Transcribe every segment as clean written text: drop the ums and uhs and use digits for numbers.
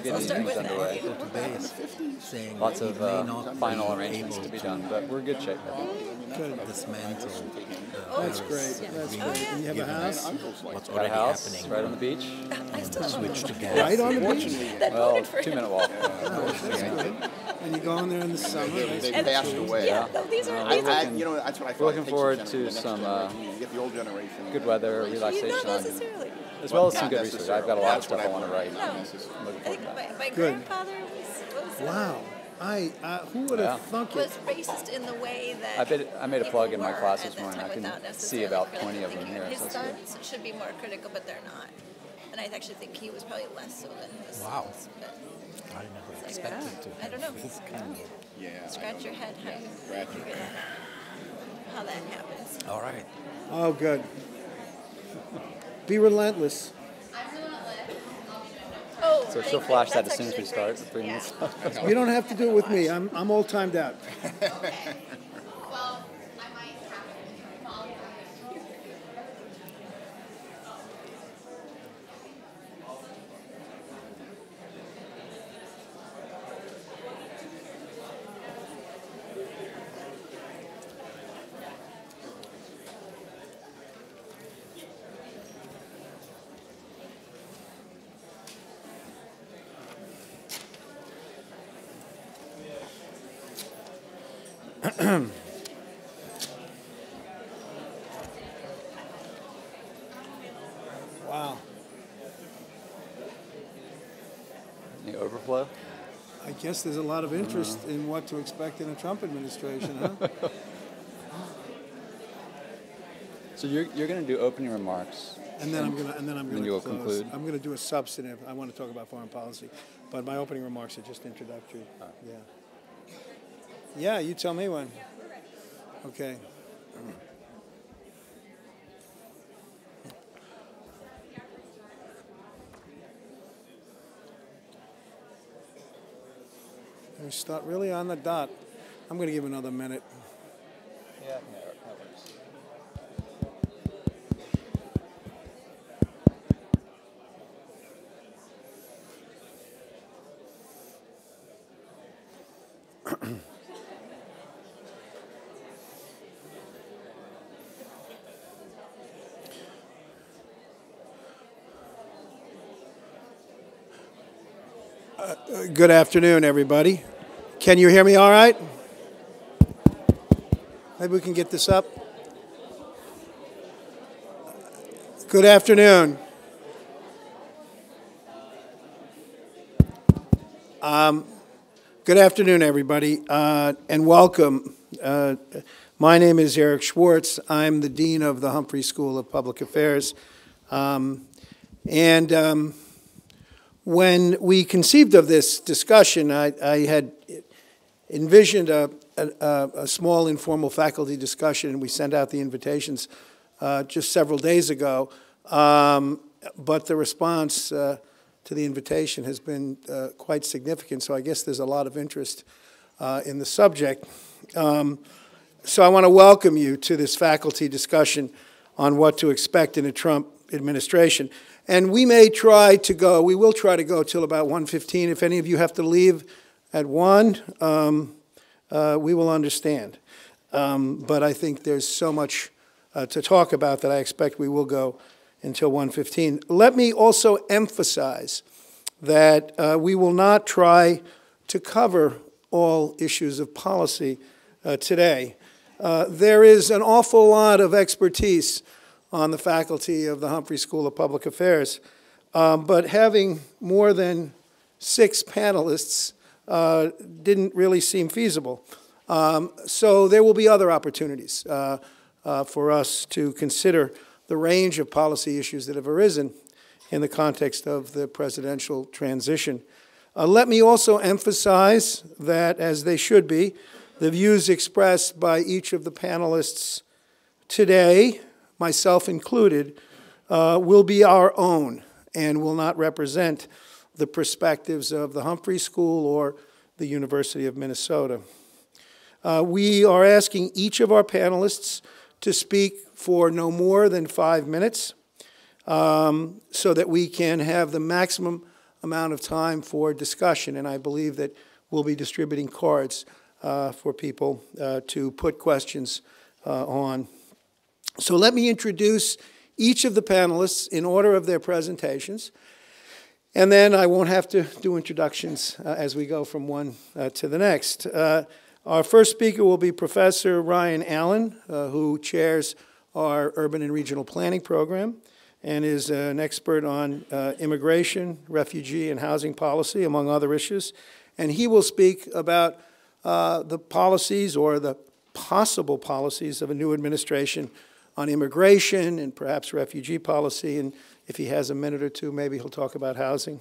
getting these things underway. saying Lots that of he may not final be arrangements able to be done, but we're in good shape. to dismantle. That's great. That's great. And you have a house? What's Got a already house happening. right on the beach. Switch to gas. Right on the beach? Well, 2-minute walk. That's good. And you go in there in the summer. That's They good. passed away. Yeah. No, these are You know, that's what I thought. We're looking It takes forward a to generation, the some next generation. You get the old generation. good weather, not relaxation, necessarily. as well as some Not good research. I've got a lot of stuff I want to write. No. I think my Good. grandfather was Wow. Who would have thunk was it? racist in the way that I made a plug in my people class were this at morning. that I time can without see necessarily about critically 20 of them thinking. here. His So that's good. sons should be more critical, but they're not. And I actually think he was probably less so than his Wow. sons. But I never expected to. I don't know. This kind of. Yeah. Scratch your head how you figure that out. How that happens. All right. Oh, good. Be relentless. Oh, So she'll thank flash you. that That's as soon as we actually start, great. 3 minutes. Yeah. You don't have to do it with me. I'm all timed out. Well, I might have to follow that. Wow. Any overflow? I guess there's a lot of interest in what to expect in a Trump administration, huh? So you're going to do opening remarks. And then I'm gonna you'll close. conclude? I'm gonna do a substantive. I want to talk about foreign policy, but my opening remarks are just introductory. Yeah. Yeah, you tell me when. Okay. We start really on the dot. I'm going to give another minute. Yeah, Good afternoon, everybody. Can you hear me all right? Maybe we can get this up. Good afternoon. Good afternoon, everybody, and welcome. My name is Eric Schwartz. I'm the Dean of the Humphrey School of Public Affairs. When we conceived of this discussion, I had envisioned a small informal faculty discussion, and we sent out the invitations just several days ago. But the response to the invitation has been quite significant, so I guess there's a lot of interest in the subject. So I want to welcome you to this faculty discussion on what to expect in a Trump administration. And we will try to go till about 1:15. If any of you have to leave at 1, we will understand. But I think there's so much to talk about that I expect we will go until 1:15. Let me also emphasize that we will not try to cover all issues of policy today. There is an awful lot of expertise on the faculty of the Humphrey School of Public Affairs. But having more than 6 panelists didn't really seem feasible. So there will be other opportunities for us to consider the range of policy issues that have arisen in the context of the presidential transition. Let me also emphasize that, as they should be, the views expressed by each of the panelists today, myself included, will be our own and will not represent the perspectives of the Humphrey School or the University of Minnesota. We are asking each of our panelists to speak for no more than 5 minutes so that we can have the maximum amount of time for discussion, and I believe that we'll be distributing cards for people to put questions on. So let me introduce each of the panelists in order of their presentations, and then I won't have to do introductions as we go from one to the next. Our first speaker will be Professor Ryan Allen, who chairs our Urban and Regional Planning Program and is an expert on immigration, refugee, and housing policy, among other issues. And he will speak about the policies or the possible policies of a new administration on immigration and perhaps refugee policy. And if he has a minute or two, maybe he'll talk about housing.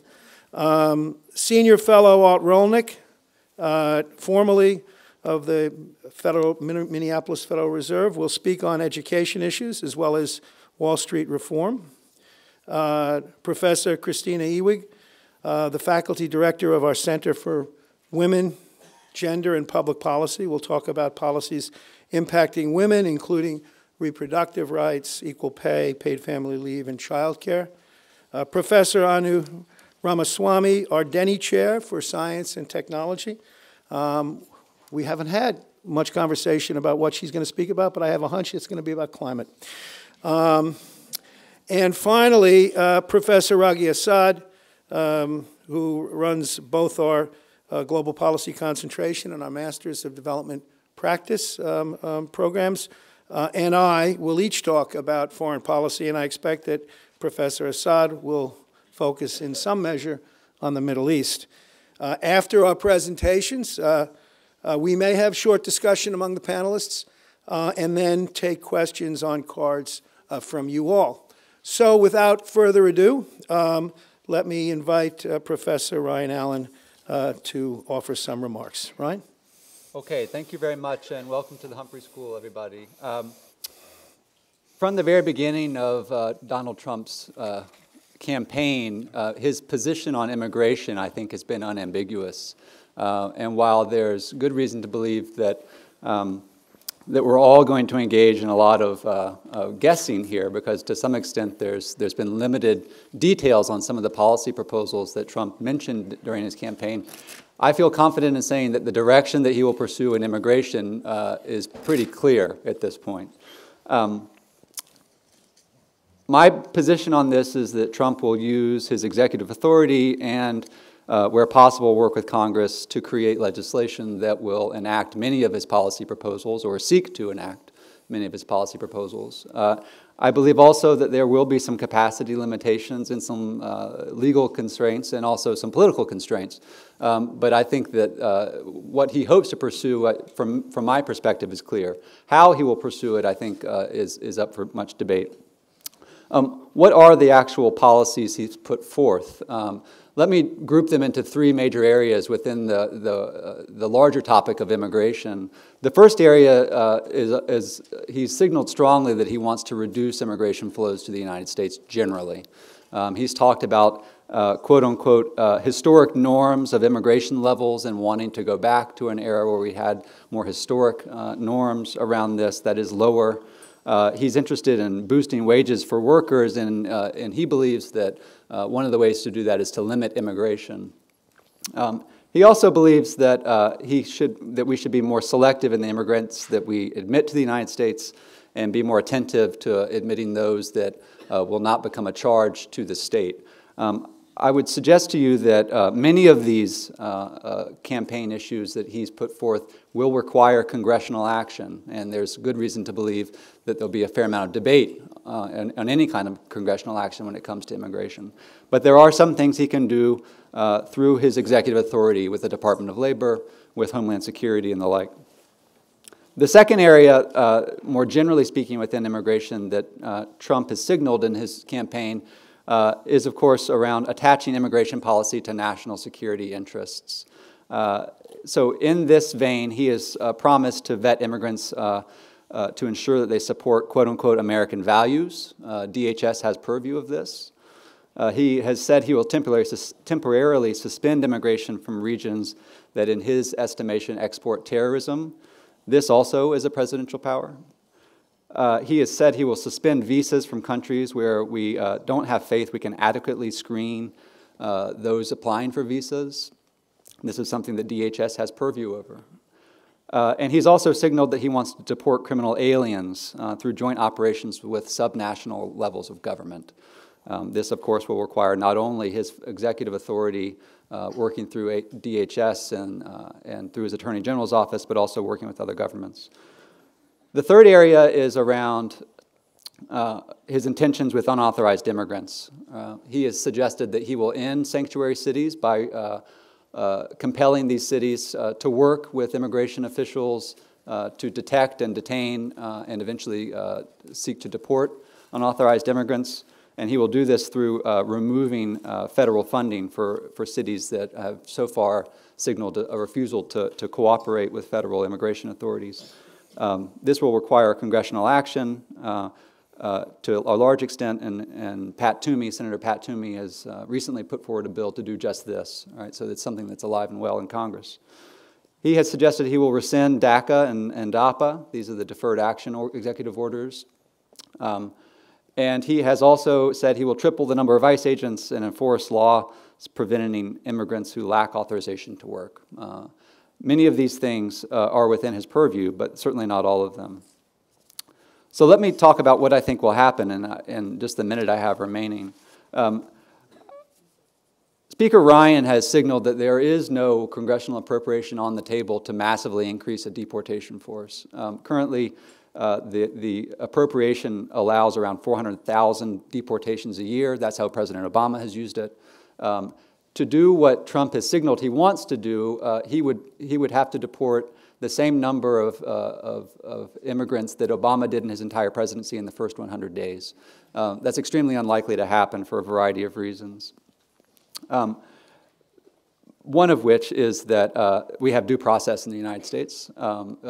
Senior Fellow Alt Rolnick, formerly of the Minneapolis Federal Reserve, will speak on education issues as well as Wall Street reform. Professor Christina Ewig, the faculty director of our Center for Women, Gender, and Public Policy, will talk about policies impacting women, including reproductive rights, equal pay, paid family leave, and child care. Professor Anu Ramaswamy, our Denny Chair for Science and Technology. We haven't had much conversation about what she's going to speak about, but I have a hunch it's going to be about climate. And finally, Professor Raghi Assad, who runs both our Global Policy Concentration and our Masters of Development Practice programs, and I will each talk about foreign policy, and I expect that Professor Assad will focus in some measure on the Middle East. After our presentations, we may have short discussion among the panelists and then take questions on cards from you all. So without further ado, let me invite Professor Ryan Allen to offer some remarks. Ryan? Okay, thank you very much, and welcome to the Humphrey School, everybody. From the very beginning of Donald Trump's campaign, his position on immigration, I think, has been unambiguous. And while there's good reason to believe that that we're all going to engage in a lot of guessing here, because to some extent there's been limited details on some of the policy proposals that Trump mentioned during his campaign, I feel confident in saying that the direction that he will pursue in immigration is pretty clear at this point. My position on this is that Trump will use his executive authority and where possible, work with Congress to create legislation that will enact many of his policy proposals or seek to enact many of his policy proposals. I believe also that there will be some capacity limitations and some legal constraints and also some political constraints. But I think that what he hopes to pursue, from my perspective, is clear. How he will pursue it, I think, is up for much debate. What are the actual policies he's put forth? Let me group them into three major areas within the larger topic of immigration. The first area is he's signaled strongly that he wants to reduce immigration flows to the United States generally. He's talked about, quote unquote, historic norms of immigration levels and wanting to go back to an era where we had more historic norms around this that is lower. He's interested in boosting wages for workers, and he believes that one of the ways to do that is to limit immigration. He also believes that we should be more selective in the immigrants that we admit to the United States and be more attentive to admitting those that will not become a charge to the state. I would suggest to you that many of these campaign issues that he's put forth will require congressional action, and there's good reason to believe that there'll be a fair amount of debate on any kind of congressional action when it comes to immigration. But there are some things he can do through his executive authority with the Department of Labor, with Homeland Security, and the like. The second area, more generally speaking within immigration, that Trump has signaled in his campaign is, of course, around attaching immigration policy to national security interests. So in this vein, he has promised to vet immigrants to ensure that they support, quote-unquote, American values. DHS has purview of this. He has said he will temporarily suspend immigration from regions that, in his estimation, export terrorism. This also is a presidential power. He has said he will suspend visas from countries where we don't have faith we can adequately screen those applying for visas. This is something that DHS has purview over. And he's also signaled that he wants to deport criminal aliens through joint operations with subnational levels of government. This, of course, will require not only his executive authority working through DHS and through his Attorney General's office, but also working with other governments. The third area is around his intentions with unauthorized immigrants. He has suggested that he will end sanctuary cities by compelling these cities to work with immigration officials to detect and detain and eventually seek to deport unauthorized immigrants. And he will do this through removing federal funding for cities that have so far signaled a refusal to cooperate with federal immigration authorities. This will require congressional action to a large extent, and Pat Toomey, Senator Pat Toomey, has recently put forward a bill to do just this. All right, so it's something that's alive and well in Congress. He has suggested he will rescind DACA and DAPA. These are the deferred action executive orders. And he has also said he will triple the number of ICE agents and enforce laws preventing immigrants who lack authorization to work. Many of these things are within his purview, but certainly not all of them. So let me talk about what I think will happen in just the minute I have remaining. Speaker Ryan has signaled that there is no congressional appropriation on the table to massively increase a deportation force. Currently, the appropriation allows around 400,000 deportations a year. That's how President Obama has used it. To do what Trump has signaled he wants to do, he would have to deport the same number of immigrants that Obama did in his entire presidency in the first 100 days. That's extremely unlikely to happen for a variety of reasons. One of which is that we have due process in the United States.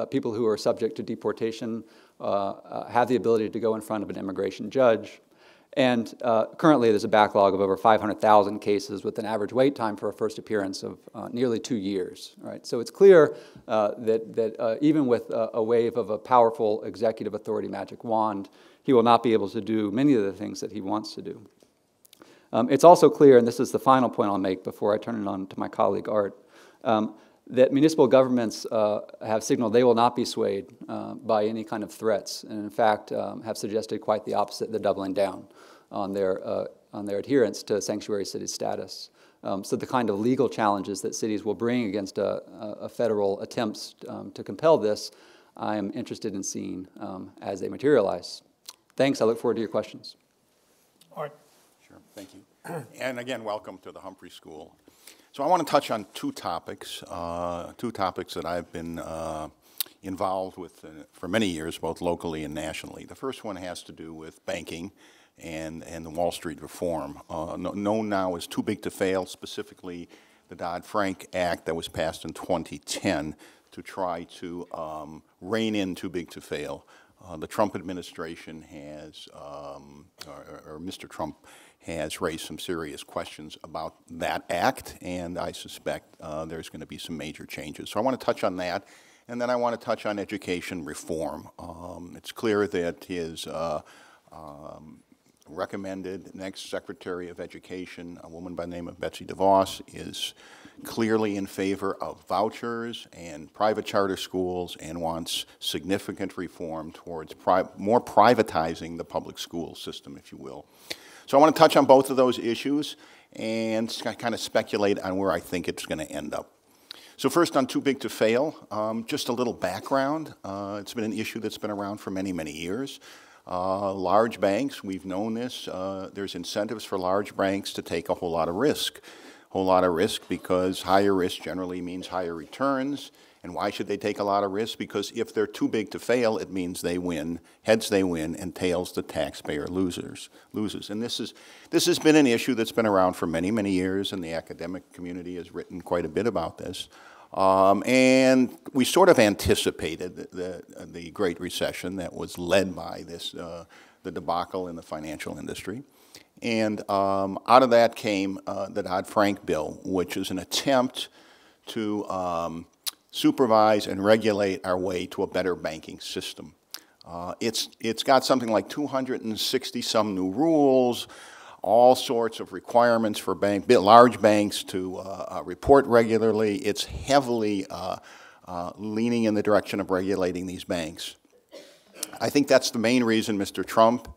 People who are subject to deportation have the ability to go in front of an immigration judge. And currently there's a backlog of over 500,000 cases with an average wait time for a first appearance of nearly 2 years. Right? So it's clear that even with a wave of a powerful executive authority magic wand, he will not be able to do many of the things that he wants to do. It's also clear, and this is the final point I'll make before I turn it on to my colleague Art, that municipal governments have signaled they will not be swayed by any kind of threats, and in fact have suggested quite the opposite, the doubling down on their adherence to sanctuary city status. So the kind of legal challenges that cities will bring against a federal attempts to compel this, I am interested in seeing as they materialize. Thanks. I look forward to your questions. Art. Sure, thank you. And again, welcome to the Humphrey School. So I want to touch on two topics that I've been involved with for many years, both locally and nationally. The first one has to do with banking and the Wall Street reform, known now as Too Big to Fail, specifically the Dodd-Frank Act that was passed in 2010 to try to rein in Too Big to Fail. The Trump administration has, or Mr. Trump has raised some serious questions about that act, and I suspect there's going to be some major changes. So I want to touch on that, and then I want to touch on education reform. It's clear that his recommended next Secretary of Education, a woman by the name of Betsy DeVos, is clearly in favor of vouchers and private charter schools and wants significant reform towards more privatizing the public school system, if you will. So I want to touch on both of those issues and kind of speculate on where I think it's going to end up. So first on Too Big to Fail, just a little background. It's been an issue that's been around for many, many years. Large banks, we've known this, there's incentives for large banks to take a whole lot of risk. Whole lot of risk because higher risk generally means higher returns. And why should they take a lot of risk? Because if they're too big to fail, it means they win. Heads they win, and tails the taxpayer loses. And this has been an issue that's been around for many, many years, and the academic community has written quite a bit about this. And we sort of anticipated the Great Recession that was led by this, the debacle in the financial industry. And out of that came the Dodd-Frank bill, which is an attempt to supervise and regulate our way to a better banking system. It's got something like 260 some new rules. all sorts of requirements for large banks to report regularly. It's heavily leaning in the direction of regulating these banks. I think that's the main reason Mr. Trump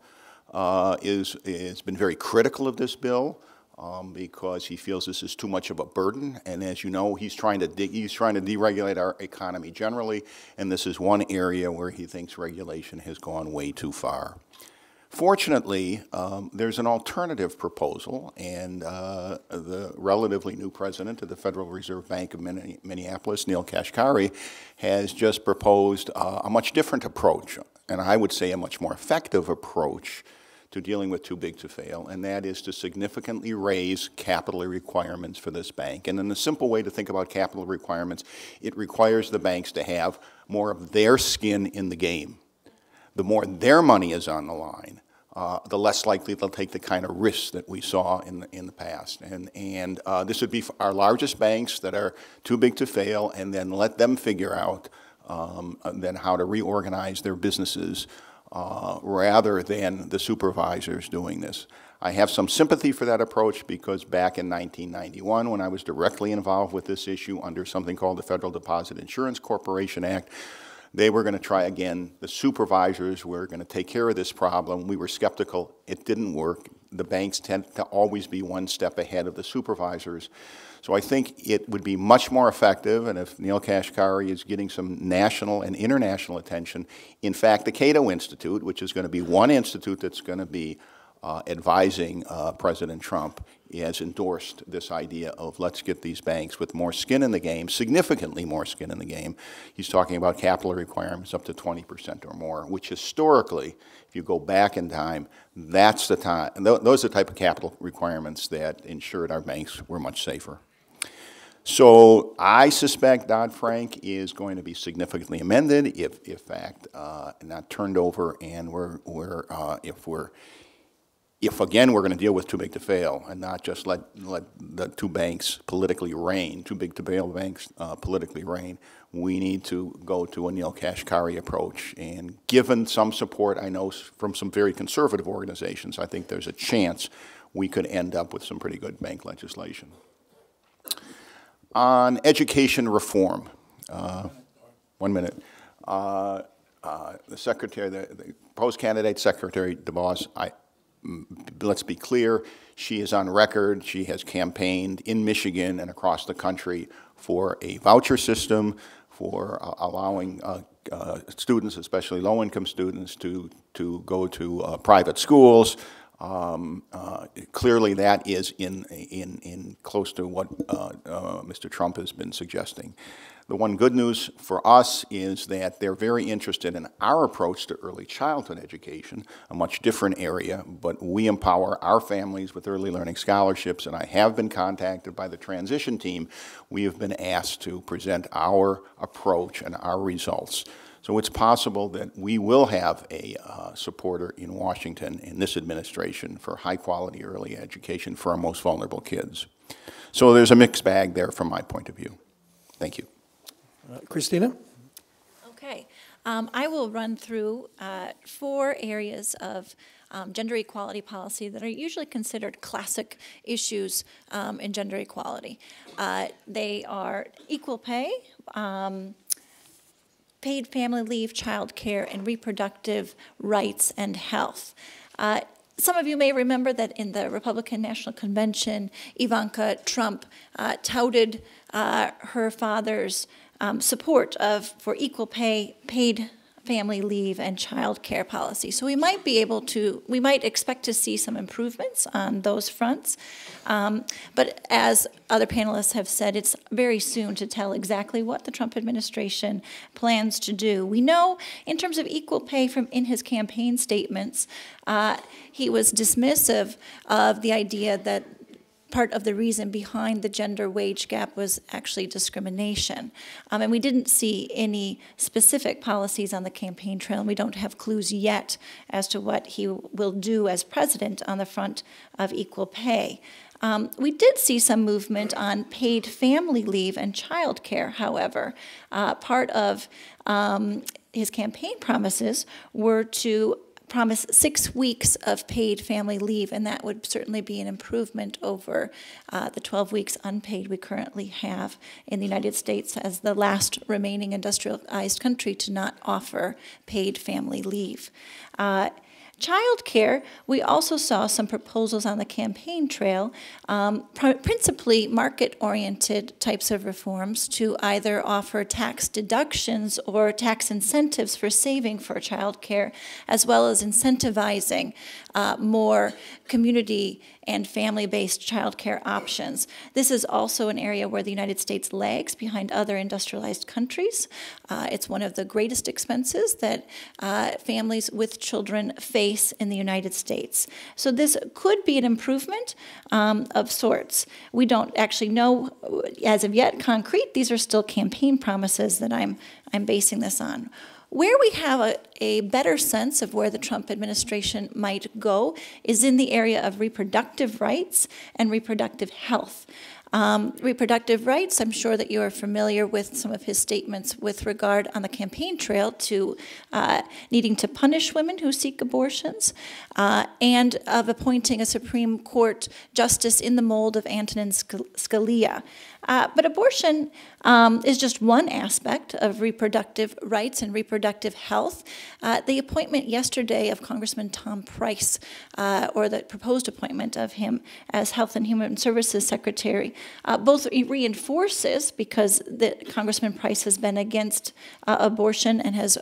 has been very critical of this bill, because he feels this is too much of a burden. And as you know, he's trying to deregulate our economy generally, and this is one area where he thinks regulation has gone way too far. Fortunately, there's an alternative proposal, and the relatively new president of the Federal Reserve Bank of Minneapolis, Neel Kashkari, has just proposed a much different approach, and I would say a much more effective approach to dealing with too big to fail, and that is to significantly raise capital requirements for this bank. And in a simple way to think about capital requirements, it requires the banks to have more of their skin in the game. The more their money is on the line, the less likely they'll take the kind of risks that we saw in the past. And this would be for our largest banks that are too big to fail, and then let them figure out then how to reorganize their businesses rather than the supervisors doing this. I have some sympathy for that approach because back in 1991, when I was directly involved with this issue under something called the Federal Deposit Insurance Corporation Act, they were going to try again. The supervisors were going to take care of this problem. We were skeptical. It didn't work. The banks tend to always be one step ahead of the supervisors. So I think it would be much more effective, and if Neel Kashkari is getting some national and international attention, in fact, the Cato Institute, which is going to be one institute that's going to be advising President Trump, has endorsed this idea of let's get these banks with more skin in the game, significantly more skin in the game. He's talking about capital requirements up to 20% or more, which historically, if you go back in time, that's the time, those are the type of capital requirements that ensured our banks were much safer. So I suspect Dodd-Frank is going to be significantly amended, if in fact not turned over, and if again we're going to deal with too big to fail and not just let the two banks politically reign, too big to fail banks politically reign, we need to go to a Neel Kashkari approach. And given some support I know from some very conservative organizations, I think there's a chance we could end up with some pretty good bank legislation. On education reform, 1 minute. The secretary, the proposed candidate, Secretary DeVos, let's be clear, she is on record. She has campaigned in Michigan and across the country for a voucher system, for allowing students, especially low-income students, to go to private schools. Clearly, that is in close to what Mr. Trump has been suggesting. The one good news for us is that they're very interested in our approach to early childhood education, a much different area, but we empower our families with early learning scholarships, and I have been contacted by the transition team. We have been asked to present our approach and our results. So it's possible that we will have a supporter in Washington in this administration for high-quality early education for our most vulnerable kids. So there's a mixed bag there from my point of view. Thank you. Christina? Okay. I will run through 4 areas of gender equality policy that are usually considered classic issues in gender equality. They are equal pay, paid family leave, child care, and reproductive rights and health. Some of you may remember that in the Republican National Convention, Ivanka Trump touted her father's support for equal pay, paid family leave, and child care policy. So we might expect to see some improvements on those fronts. But as other panelists have said, it's very soon to tell exactly what the Trump administration plans to do. We know in terms of equal pay in his campaign statements, he was dismissive of the idea that part of the reason behind the gender wage gap was actually discrimination. And we didn't see any specific policies on the campaign trail, and we don't have clues yet as to what he will do as president on the front of equal pay. We did see some movement on paid family leave and child care, however. Part of his campaign promises were to promise 6 weeks of paid family leave, and that would certainly be an improvement over the 12 weeks unpaid we currently have in the United States as the last remaining industrialized country to not offer paid family leave. Child care, we also saw some proposals on the campaign trail, principally market-oriented types of reforms to either offer tax deductions or tax incentives for saving for child care, as well as incentivizing more community and family-based child care options. This is also an area where the United States lags behind other industrialized countries. It's one of the greatest expenses that families with children face in the United States. So this could be an improvement of sorts. We don't actually know as of yet concrete. These are still campaign promises that I'm basing this on. Where we have a better sense of where the Trump administration might go is in the area of reproductive rights and reproductive health. Reproductive rights, I'm sure that you are familiar with some of his statements with regard on the campaign trail to needing to punish women who seek abortions and of appointing a Supreme Court justice in the mold of Antonin Scalia. But abortion is just one aspect of reproductive rights and reproductive health. The appointment yesterday of Congressman Tom Price, or the proposed appointment of him as Health and Human Services Secretary, both reinforces, because Congressman Price has been against abortion and has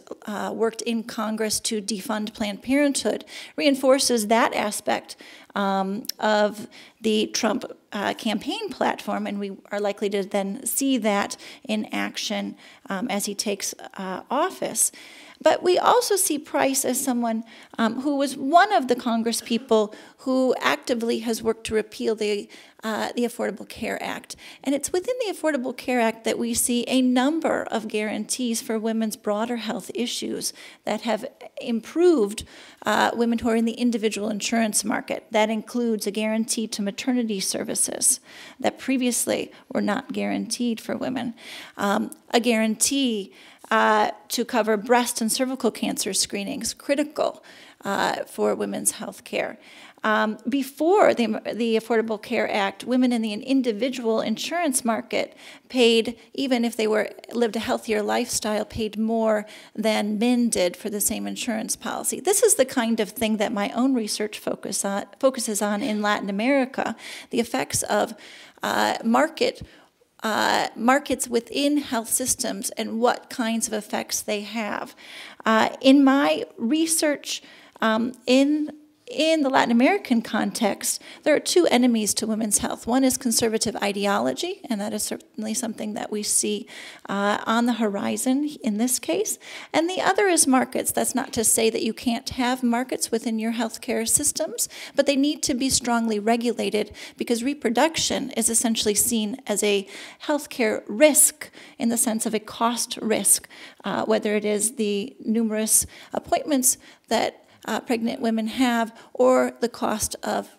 worked in Congress to defund Planned Parenthood, reinforces that aspect of the Trump campaign platform, and we are likely to then see that in action as he takes office. But we also see Price as someone who was one of the Congresspeople who actively has worked to repeal the Affordable Care Act. And it's within the Affordable Care Act that we see a number of guarantees for women's broader health issues that have improved women who are in the individual insurance market. That includes a guarantee to maternity services that previously were not guaranteed for women, a guarantee to cover breast and cervical cancer screenings, critical for women's health care. Before the Affordable Care Act, women in the individual insurance market paid, even if they lived a healthier lifestyle, paid more than men did for the same insurance policy. This is the kind of thing that my own research focuses on in Latin America, the effects of markets within health systems and what kinds of effects they have. In my research in the Latin American context, there are two enemies to women's health. One is conservative ideology, and that is certainly something that we see on the horizon in this case. And the other is markets. That's not to say that you can't have markets within your healthcare systems, but they need to be strongly regulated because reproduction is essentially seen as a healthcare risk in the sense of a cost risk, whether it is the numerous appointments that pregnant women have, or the cost of,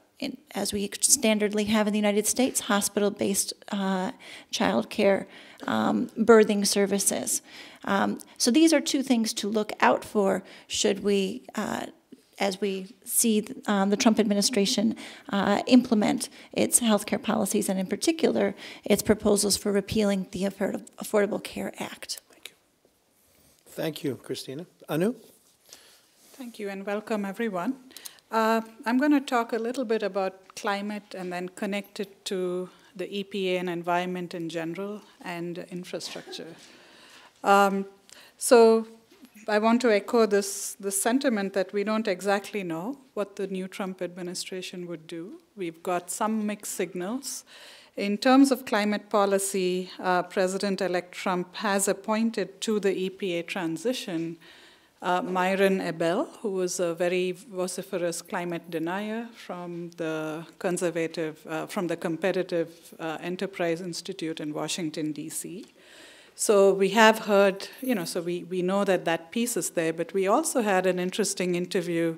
as we standardly have in the United States, hospital-based child care, birthing services. So these are two things to look out for should we, as we see the Trump administration implement its healthcare policies, and in particular, its proposals for repealing the Affordable Care Act. Thank you. Thank you, Christina. Anu? Thank you, and welcome, everyone. I'm going to talk a little bit about climate and then connect it to the EPA and environment in general and infrastructure. So I want to echo this sentiment that we don't exactly know what the new Trump administration would do. We've got some mixed signals. In terms of climate policy, President-elect Trump has appointed to the EPA transition Myron Ebell, who was a very vociferous climate denier from the Competitive Enterprise Institute in Washington, D.C. So we have heard, so we know that piece is there, but we also had an interesting interview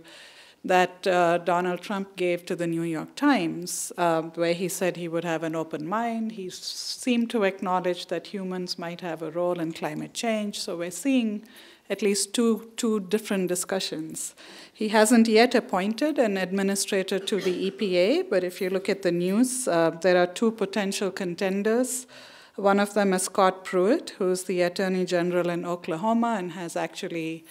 that Donald Trump gave to the New York Times, where he said he would have an open mind. He seemed to acknowledge that humans might have a role in climate change. So we're seeing at least two different discussions. He hasn't yet appointed an administrator to the EPA, but if you look at the news, there are two potential contenders. One of them is Scott Pruitt, who's the Attorney General in Oklahoma and has actually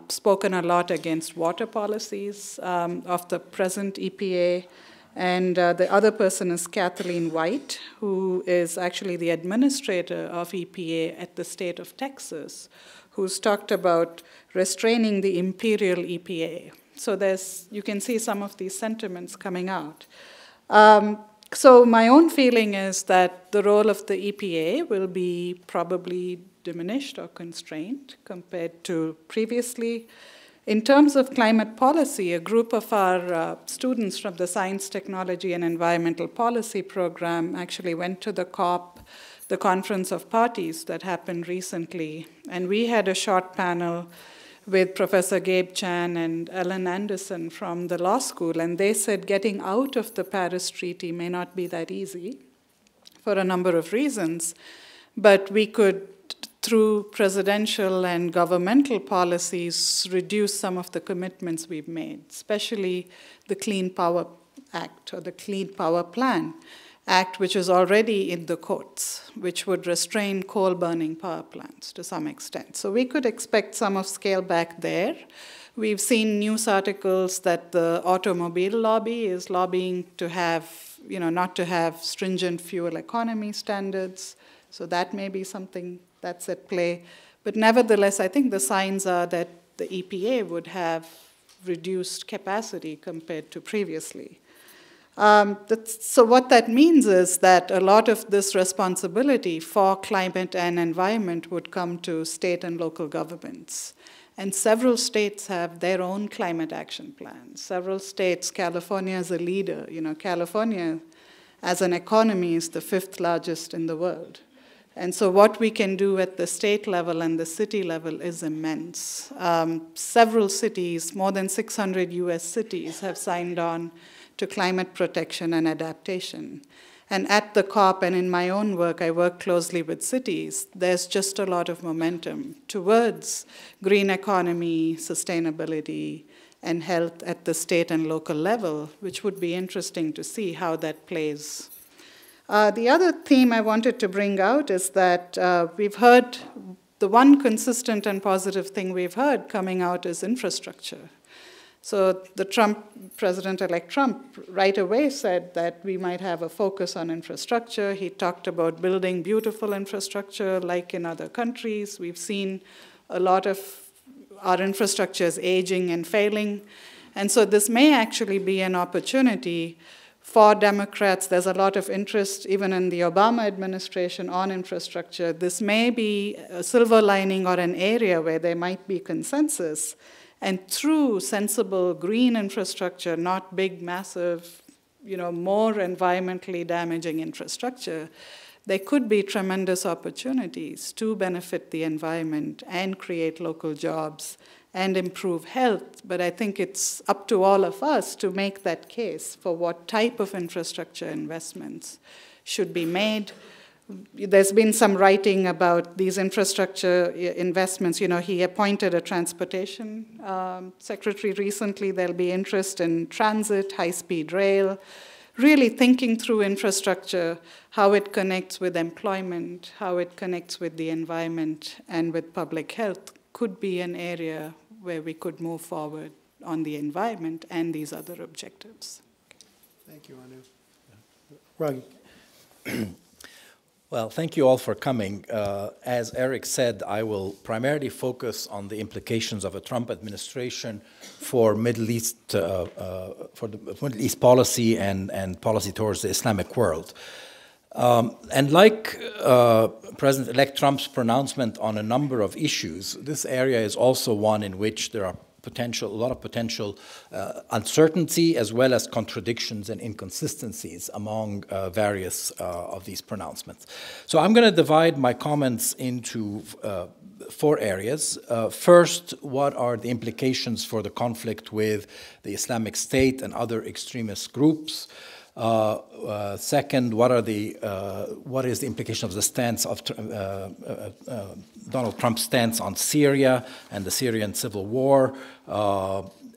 spoken a lot against water policies of the present EPA. And the other person is Kathleen White, who is actually the administrator of EPA at the state of Texas, who's talked about restraining the imperial EPA. So you can see some of these sentiments coming out. So my own feeling is that the role of the EPA will be probably diminished or constrained compared to previously. In terms of climate policy, a group of our students from the Science, Technology, and Environmental Policy program actually went to the COP, the Conference of Parties that happened recently, and we had a short panel with Professor Gabe Chan and Ellen Anderson from the law school, and they said getting out of the Paris Treaty may not be that easy for a number of reasons, but we could, through presidential and governmental policies, reduce some of the commitments we've made, especially the Clean Power Act or the Clean Power Plan Act, which is already in the courts, which would restrain coal-burning power plants to some extent. So we could expect some of scale back there. We've seen news articles that the automobile lobby is lobbying to have, not to have stringent fuel economy standards. So that may be something that's at play. But nevertheless, I think the signs are that the EPA would have reduced capacity compared to previously. So what that means is that a lot of this responsibility for climate and environment would come to state and local governments. And several states have their own climate action plans. Several states, California is a leader. California as an economy is the 5th largest in the world. And so what we can do at the state level and the city level is immense. Several cities, more than 600 US cities, have signed on to climate protection and adaptation. And at the COP and in my own work, I work closely with cities. There's just a lot of momentum towards green economy, sustainability, and health at the state and local level, which would be interesting to see how that plays. The other theme I wanted to bring out is that we've heard, the one consistent and positive thing we've heard coming out is infrastructure. So the President-elect Trump right away said that we might have a focus on infrastructure. He talked about building beautiful infrastructure like in other countries. We've seen a lot of our infrastructure is aging and failing. And so this may actually be an opportunity for Democrats. There's a lot of interest, even in the Obama administration, on infrastructure. This may be a silver lining or an area where there might be consensus. And through sensible green infrastructure, not big, massive, more environmentally damaging infrastructure, there could be tremendous opportunities to benefit the environment and create local jobs and improve health. But I think it's up to all of us to make that case for what type of infrastructure investments should be made. There's been some writing about these infrastructure investments. He appointed a transportation secretary recently. There'll be interest in transit, high-speed rail, really thinking through infrastructure, how it connects with employment, how it connects with the environment and with public health could be an area where we could move forward on the environment and these other objectives. Thank you, Anu. Raghi. Well, thank you all for coming. As Eric said, I will primarily focus on the implications of a Trump administration for Middle East, for the Middle East policy and policy towards the Islamic world. And like President-elect Trump's pronouncement on a number of issues, this area is also one in which there are a lot of potential uncertainty as well as contradictions and inconsistencies among various of these pronouncements. So I'm going to divide my comments into four areas. First, what are the implications for the conflict with the Islamic State and other extremist groups? Second, what is the implication of the stance of Donald Trump's stance on Syria and the Syrian civil war?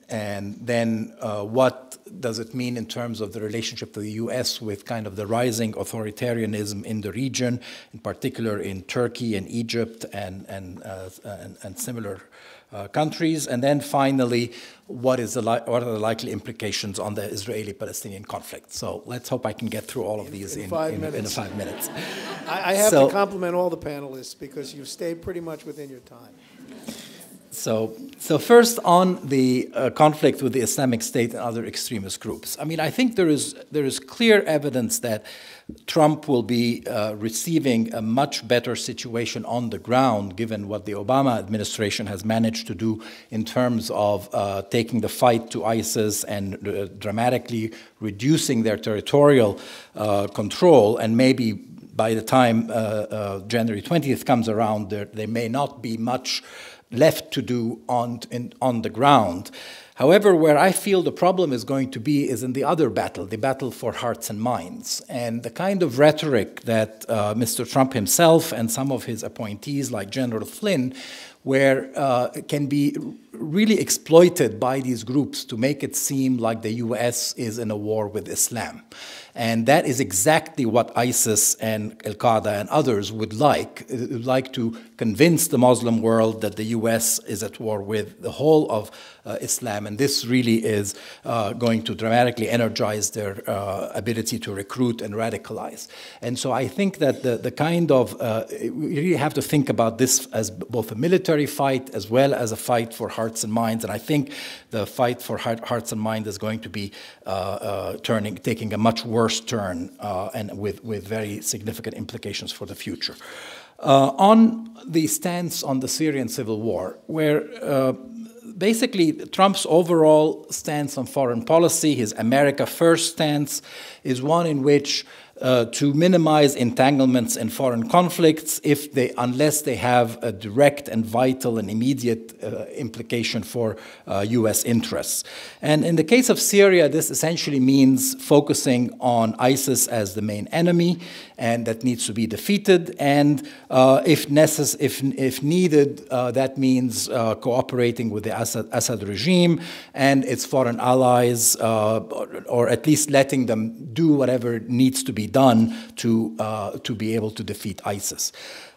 And then what does it mean in terms of the relationship of the U.S. with kind of the rising authoritarianism in the region, in particular in Turkey and Egypt and similar countries? And then finally, what are the likely implications on the Israeli-Palestinian conflict? So let's hope I can get through all of these in 5 minutes. I have to compliment all the panelists because you've stayed pretty much within your time. So first on the conflict with the Islamic State and other extremist groups. I mean, I think there is clear evidence that Trump will be receiving a much better situation on the ground, given what the Obama administration has managed to do in terms of taking the fight to ISIS and dramatically reducing their territorial control. And maybe by the time January 20th comes around, there may not be much left to do on the ground. However, where I feel the problem is going to be is in the other battle, the battle for hearts and minds. And the kind of rhetoric that Mr. Trump himself and some of his appointees like General Flynn, where can be really exploited by these groups to make it seem like the U.S. is in a war with Islam. And that is exactly what ISIS and Al-Qaeda and others would like. It would like to convince the Muslim world that the U.S. is at war with the whole of Islam. And this really is going to dramatically energize their ability to recruit and radicalize. And so I think that the kind of, we really have to think about this as both a military fight as well as a fight for hearts and minds. And I think the fight for hearts and minds is going to be taking a much worse turn and with very significant implications for the future. On the stance on the Syrian civil war, where basically Trump's overall stance on foreign policy, his America First stance, is one in which to minimize entanglements in foreign conflicts unless they have a direct and vital and immediate implication for U.S. interests. And in the case of Syria, this essentially means focusing on ISIS as the main enemy, and that needs to be defeated. And if needed, that means cooperating with the Assad regime and its foreign allies, or at least letting them do whatever needs to be done to be able to defeat ISIS,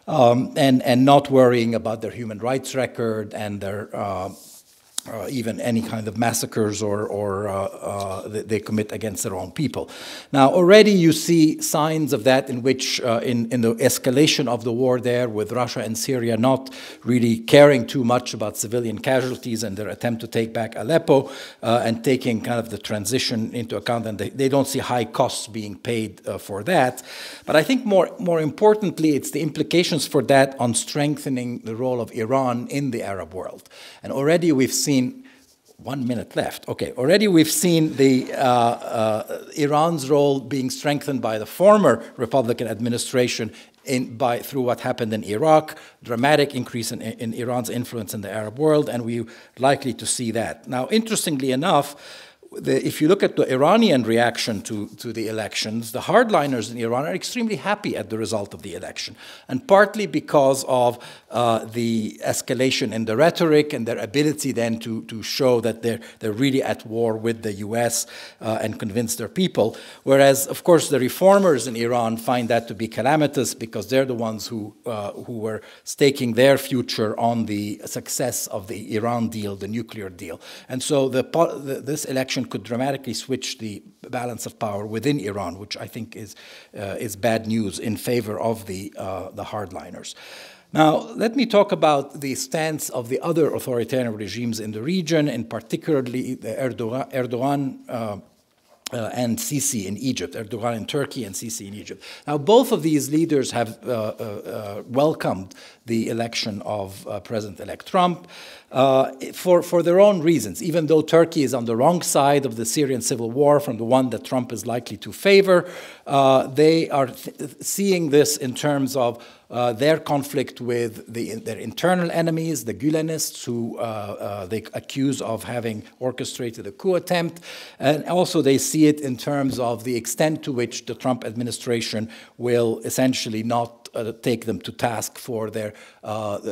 and not worrying about their human rights record and their even any kind of massacres or they commit against their own people. Now, already you see signs of that in which, in the escalation of the war there with Russia and Syria not really caring too much about civilian casualties and their attempt to take back Aleppo and taking kind of the transition into account, and they don't see high costs being paid for that. But I think more importantly, it's the implications for that on strengthening the role of Iran in the Arab world. And already we've seen 1 minute left. Okay, already we've seen the Iran's role being strengthened by the former Republican administration through what happened in Iraq, dramatic increase in Iran's influence in the Arab world, and we're likely to see that. Now, interestingly enough, if you look at the Iranian reaction to the elections, the hardliners in Iran are extremely happy at the result of the election, and partly because of the escalation in the rhetoric and their ability then to show that they're really at war with the U.S. And convince their people. Whereas, of course, the reformers in Iran find that to be calamitous because they're the ones who were staking their future on the success of the Iran deal, the nuclear deal. And so this election could dramatically switch the balance of power within Iran, which I think is bad news in favor of the hardliners. Now, let me talk about the stance of the other authoritarian regimes in the region, and particularly the Erdogan and Sisi in Egypt, Erdogan in Turkey and Sisi in Egypt. Now, both of these leaders have welcomed the election of President-elect Trump for their own reasons. Even though Turkey is on the wrong side of the Syrian civil war from the one that Trump is likely to favor, they are seeing this in terms of their conflict with their internal enemies, the Gülenists, who they accuse of having orchestrated a coup attempt. And also they see it in terms of the extent to which the Trump administration will essentially not take them to task for their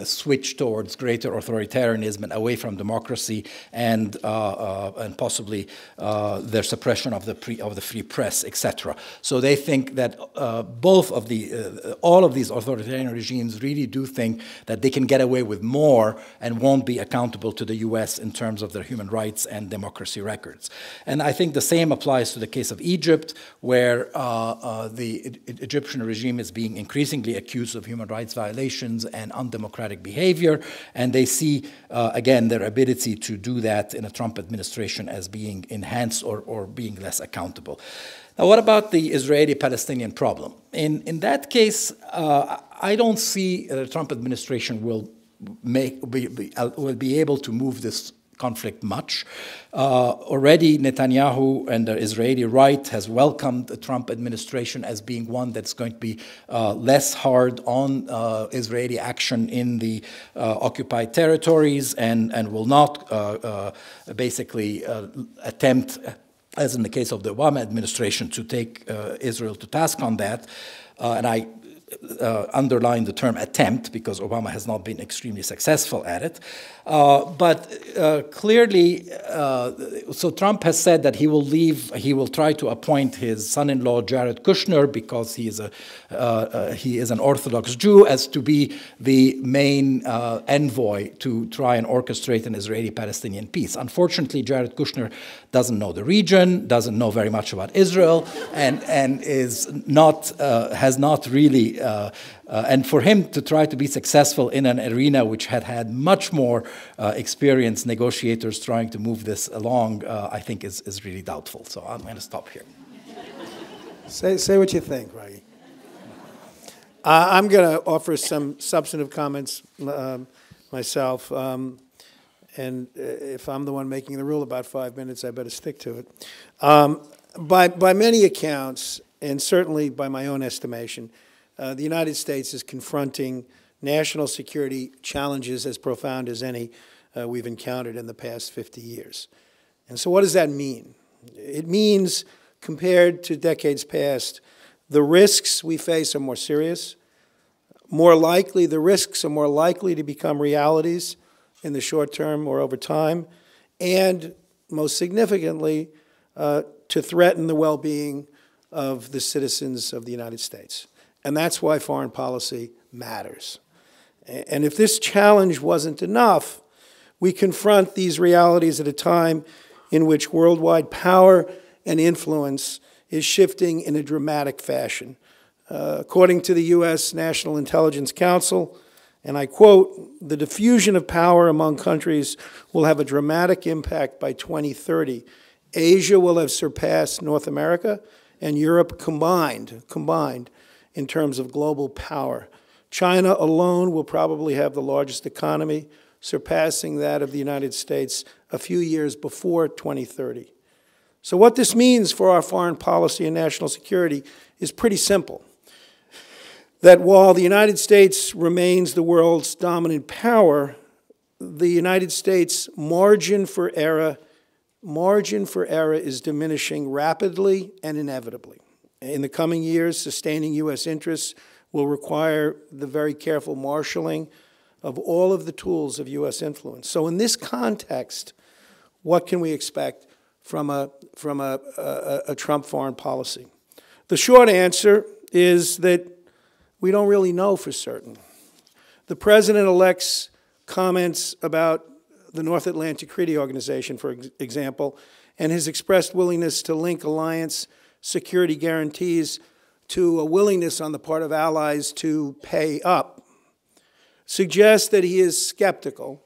switch towards greater authoritarianism and away from democracy, and possibly their suppression of the free press, etc. So they think that both of all of these authoritarian regimes really do think that they can get away with more and won't be accountable to the U.S. in terms of their human rights and democracy records. And I think the same applies to the case of Egypt, where the Egyptian regime is being increasingly accused of human rights violations and undemocratic behavior, and they see, again, their ability to do that in a Trump administration as being enhanced or being less accountable. Now, what about the Israeli-Palestinian problem? In that case, I don't see the Trump administration will be able to move this conflict much. Already Netanyahu and the Israeli right has welcomed the Trump administration as being one that's going to be less hard on Israeli action in the occupied territories and will not basically attempt, as in the case of the Obama administration, to take Israel to task on that. And I underline the term attempt because Obama has not been extremely successful at it. But clearly, so Trump has said that he will try to appoint his son-in-law Jared Kushner, because he is an Orthodox Jew, as to be the main envoy to try and orchestrate an Israeli-Palestinian peace. Unfortunately, Jared Kushner doesn't know the region, doesn't know very much about Israel, and is not has not really. And for him to try to be successful in an arena which had much more experienced negotiators trying to move this along, I think is really doubtful. So I'm going to stop here. Say what you think, Raghi. I'm going to offer some substantive comments myself. And if I'm the one making the rule about 5 minutes, I better stick to it. By many accounts, and certainly by my own estimation, the United States is confronting national security challenges as profound as any we've encountered in the past 50 years. And so what does that mean? It means, compared to decades past, the risks we face are more serious. The risks are more likely to become realities in the short term or over time, and most significantly, to threaten the well-being of the citizens of the United States. And that's why foreign policy matters. And if this challenge wasn't enough, we confront these realities at a time in which worldwide power and influence is shifting in a dramatic fashion. According to the U.S. National Intelligence Council, and I quote, "The diffusion of power among countries will have a dramatic impact by 2030. Asia will have surpassed North America and Europe combined in terms of global power. China alone will probably have the largest economy, surpassing that of the United States a few years before 2030. So what this means for our foreign policy and national security is pretty simple. That while the United States remains the world's dominant power, the United States' margin for error is diminishing rapidly and inevitably. In the coming years, sustaining U.S. interests will require the very careful marshaling of all of the tools of U.S. influence. So in this context, what can we expect from a Trump foreign policy? The short answer is that we don't really know for certain. The President-elect's comments about the North Atlantic Treaty Organization, for example, and his expressed willingness to link alliance security guarantees to a willingness on the part of allies to pay up, suggests that he is skeptical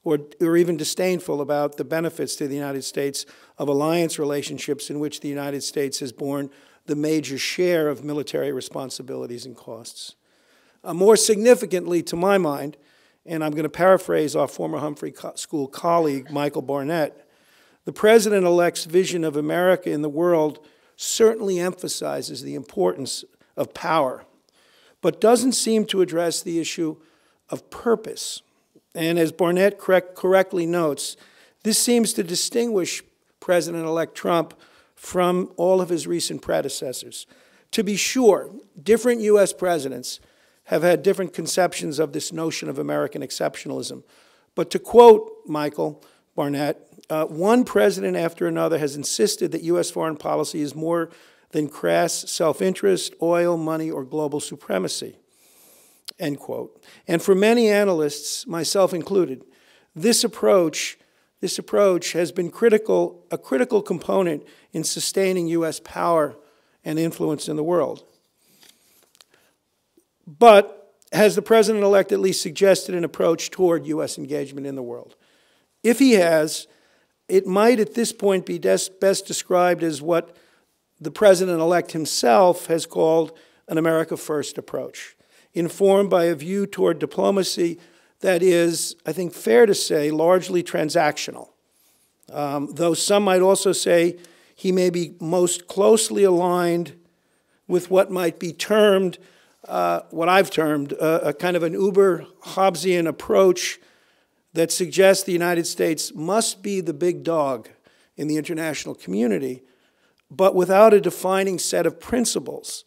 or even disdainful about the benefits to the United States of alliance relationships in which the United States has borne the major share of military responsibilities and costs. More significantly, to my mind, and I'm going to paraphrase our former Humphrey School colleague, Michael Barnett, the President-elect's vision of America in the world certainly emphasizes the importance of power, but doesn't seem to address the issue of purpose. And as Barnett correctly notes, this seems to distinguish President-elect Trump from all of his recent predecessors. To be sure, different U.S. presidents have had different conceptions of this notion of American exceptionalism. But to quote Michael Barnett, one president after another has insisted that U.S. foreign policy is more than crass self-interest, oil, money, or global supremacy, end quote. And for many analysts, myself included, this approach has been a critical component in sustaining U.S. power and influence in the world. But has the President-elect at least suggested an approach toward U.S. engagement in the world? If he has, it might at this point be best described as what the President-elect himself has called an America First approach, informed by a view toward diplomacy that is, I think fair to say, largely transactional. Though some might also say he may be most closely aligned with what might be termed, what I've termed, a kind of an uber-Hobbesian approach that suggests the United States must be the big dog in the international community, but without a defining set of principles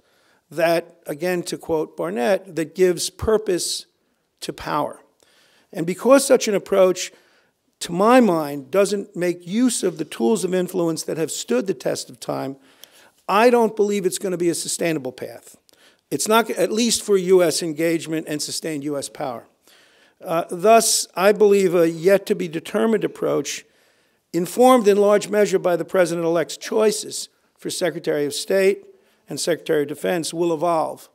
that, again, to quote Barnett, that gives purpose to power. And because such an approach, to my mind, doesn't make use of the tools of influence that have stood the test of time, I don't believe it's going to be a sustainable path. It's not, at least for U.S. engagement and sustained U.S. power. Thus, I believe a yet-to-be-determined approach, informed in large measure by the President-elect's choices for Secretary of State and Secretary of Defense, will evolve.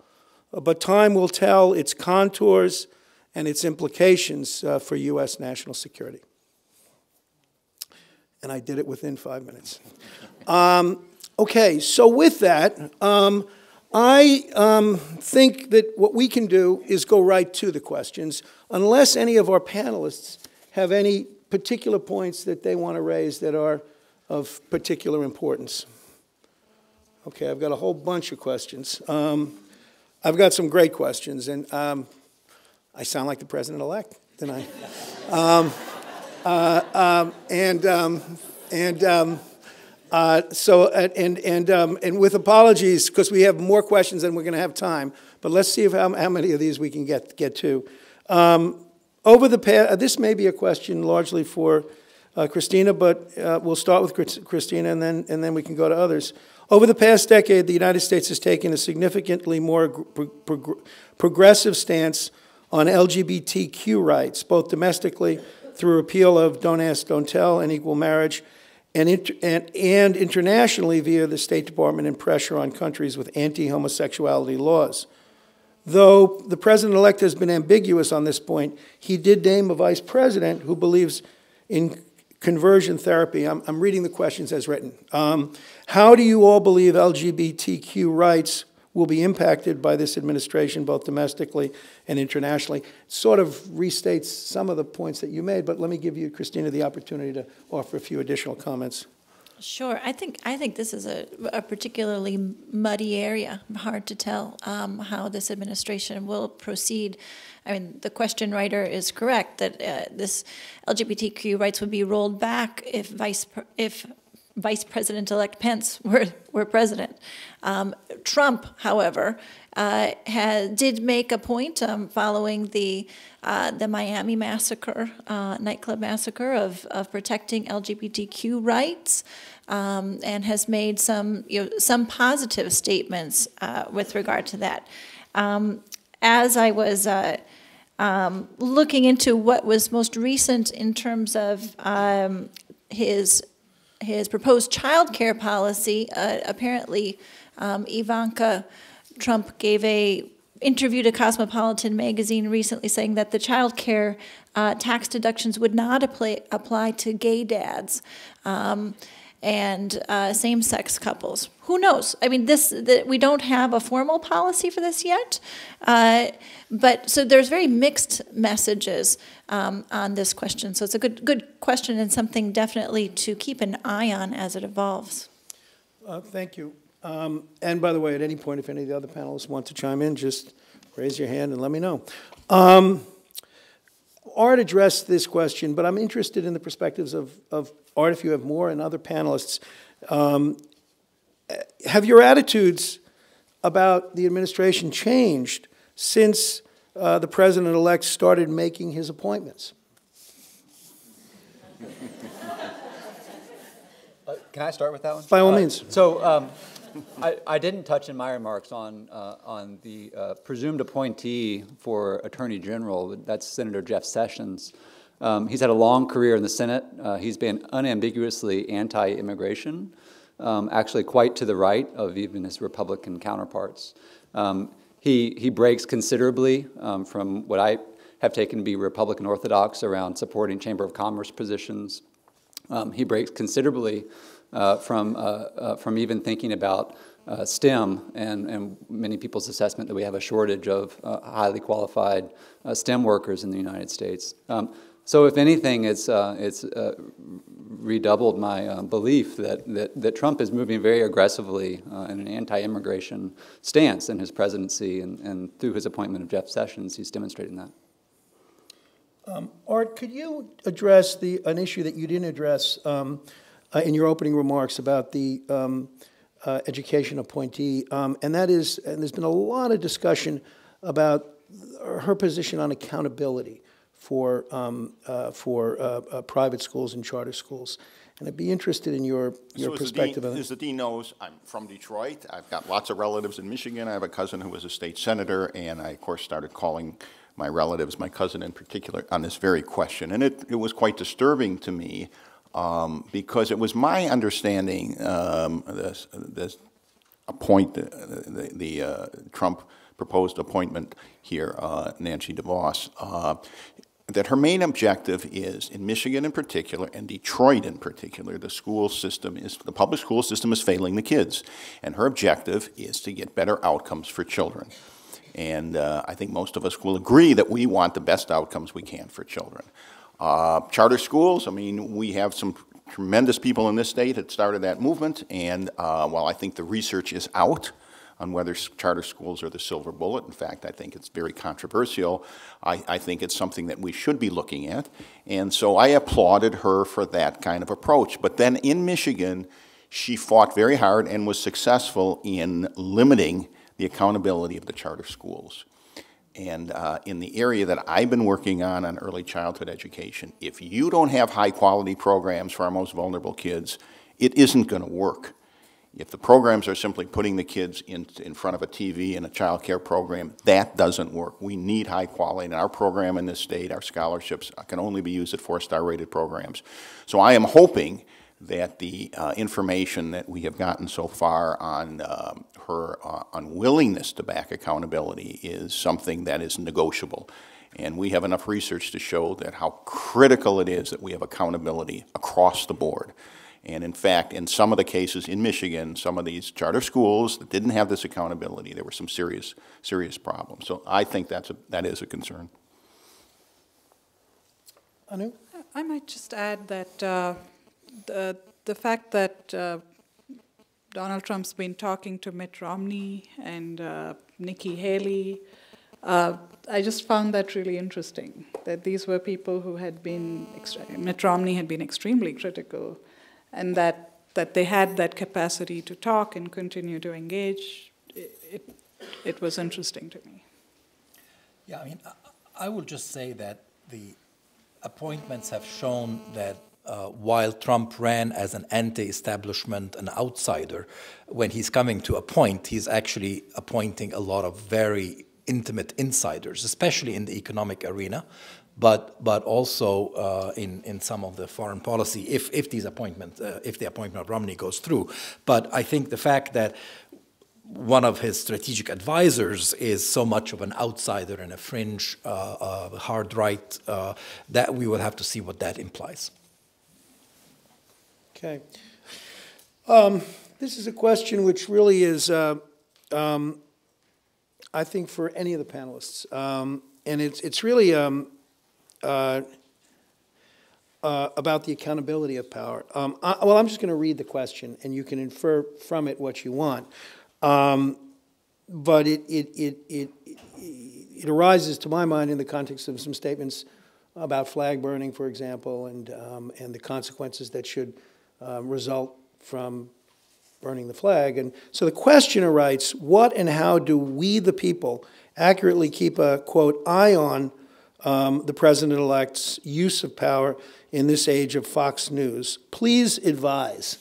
But time will tell its contours and its implications for U.S. national security. And I did it within 5 minutes. Okay, so with that, I think that what we can do is go right to the questions, unless any of our panelists have any particular points that they want to raise that are of particular importance. Okay, I've got a whole bunch of questions. I've got some great questions, and I sound like the President-elect, don't I? And with apologies, because we have more questions than we're going to have time, but let's see how many of these we can get to. Over the past, this may be a question largely for Christina, but we'll start with Christina, and then we can go to others. Over the past decade, the United States has taken a significantly more progressive stance on LGBTQ rights, both domestically through repeal of Don't Ask, Don't Tell and equal marriage, and internationally via the State Department and pressure on countries with anti-homosexuality laws. Though the President-elect has been ambiguous on this point, he did name a vice president who believes in conversion therapy. I'm reading the questions as written. How do you all believe LGBTQ rights will be impacted by this administration, both domestically and internationally? It sort of restates some of the points that you made, but let me give you, Christina, the opportunity to offer a few additional comments. Sure. I think this is a particularly muddy area. Hard to tell how this administration will proceed. I mean, the question writer is correct that this LGBTQ rights would be rolled back if Vice President-elect Pence were president. Trump, however, did make a point following the Miami massacre, nightclub massacre, of protecting LGBTQ rights, and has made some positive statements with regard to that. As I was looking into what was most recent in terms of his proposed child care policy, apparently Ivanka Trump gave a interviewed a Cosmopolitan magazine recently saying that the child care tax deductions would not apply to gay dads and same-sex couples. Who knows? I mean, we don't have a formal policy for this yet, but so there's very mixed messages on this question. So it's a good question and something definitely to keep an eye on as it evolves. Thank you. And by the way, at any point, if any of the other panelists want to chime in, just raise your hand and let me know. Art addressed this question, but I'm interested in the perspectives of Art, if you have more, and other panelists. Have your attitudes about the administration changed since the president-elect started making his appointments? Can I start with that one? By all means. So I didn't touch in my remarks on the presumed appointee for Attorney General. That's Senator Jeff Sessions. He's had a long career in the Senate. He's been unambiguously anti-immigration, actually quite to the right of even his Republican counterparts. He breaks considerably from what I have taken to be Republican orthodox around supporting Chamber of Commerce positions. He breaks considerably from even thinking about STEM and many people's assessment that we have a shortage of highly qualified STEM workers in the United States. So if anything, it's redoubled my belief that Trump is moving very aggressively in an anti-immigration stance in his presidency, and through his appointment of Jeff Sessions, he's demonstrating that. Art, could you address an issue that you didn't address in your opening remarks about the education appointee, and that is, and there's been a lot of discussion about her position on accountability for private schools and charter schools. And I'd be interested in your perspective on that. As the dean knows, I'm from Detroit. I've got lots of relatives in Michigan. I have a cousin who was a state senator, and I, of course, started calling my relatives, my cousin in particular, on this very question. And it was quite disturbing to me because it was my understanding, the Trump proposed appointment here, Nancy DeVos, that her main objective is, in Michigan in particular, and Detroit in particular, the public school system is failing the kids. And her objective is to get better outcomes for children. And I think most of us will agree that we want the best outcomes we can for children. Charter schools, I mean, we have some tremendous people in this state that started that movement, and while I think the research is out on whether charter schools are the silver bullet, in fact, I think it's very controversial, I think it's something that we should be looking at, and so I applauded her for that kind of approach. But then in Michigan, she fought very hard and was successful in limiting the accountability of the charter schools. And in the area that I've been working on early childhood education, if you don't have high-quality programs for our most vulnerable kids, it isn't going to work. If the programs are simply putting the kids in front of a TV in a child care program, that doesn't work. We need high quality. And our program in this state, our scholarships, can only be used at 4-star rated programs. So I am hoping that the information that we have gotten so far on her unwillingness to back accountability is something that is negotiable. And we have enough research to show that how critical it is that we have accountability across the board. And in fact, in some of the cases in Michigan, some of these charter schools that didn't have this accountability, there were some serious problems. So I think that is a concern. Anu? I might just add that the fact that Donald Trump's been talking to Mitt Romney and Nikki Haley, I just found that really interesting, that these were people who had been, Mitt Romney had been extremely critical, and that they had that capacity to talk and continue to engage. It was interesting to me. Yeah, I mean, I will just say that the appointments have shown that while Trump ran as an anti-establishment, an outsider, when he's coming to appoint, he's actually appointing a lot of very intimate insiders, especially in the economic arena, but also in some of the foreign policy, if the appointment of Romney goes through. But I think the fact that one of his strategic advisors is so much of an outsider and a fringe hard right that we will have to see what that implies. Okay. This is a question which really is, I think, for any of the panelists. And it's really about the accountability of power. Well, I'm just going to read the question, and you can infer from it what you want. But it arises, to my mind, in the context of some statements about flag burning, for example, and the consequences that should result from burning the flag. And so the questioner writes, what and how do we, the people, accurately keep a, quote, eye on the president-elect's use of power in this age of Fox News? Please advise.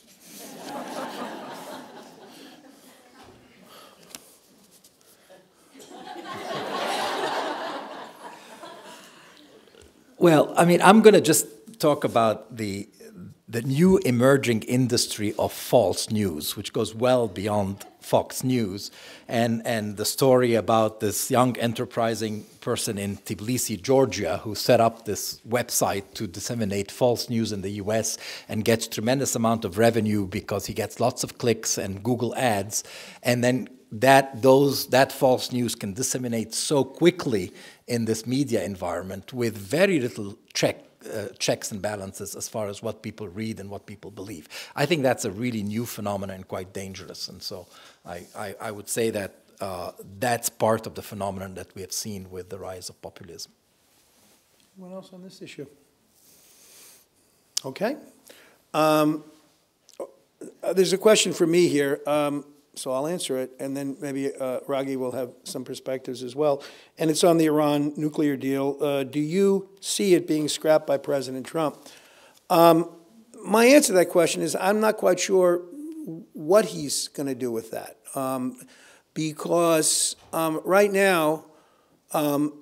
Well, I mean, I'm going to just talk about the new emerging industry of false news, which goes well beyond Fox News, and the story about this young enterprising person in Tbilisi, Georgia, who set up this website to disseminate false news in the US and gets tremendous amount of revenue because he gets lots of clicks and Google ads, and then that false news can disseminate so quickly in this media environment with very little checks and balances as far as what people read and what people believe. I think that's a really new phenomenon and quite dangerous. And so I would say that that's part of the phenomenon that we have seen with the rise of populism. Anyone else on this issue? Okay. There's a question for me here. So I'll answer it, and then maybe Raghi will have some perspectives as well. And it's on the Iran nuclear deal. Do you see it being scrapped by President Trump? My answer to that question is I'm not quite sure what he's going to do with that. Because right now, the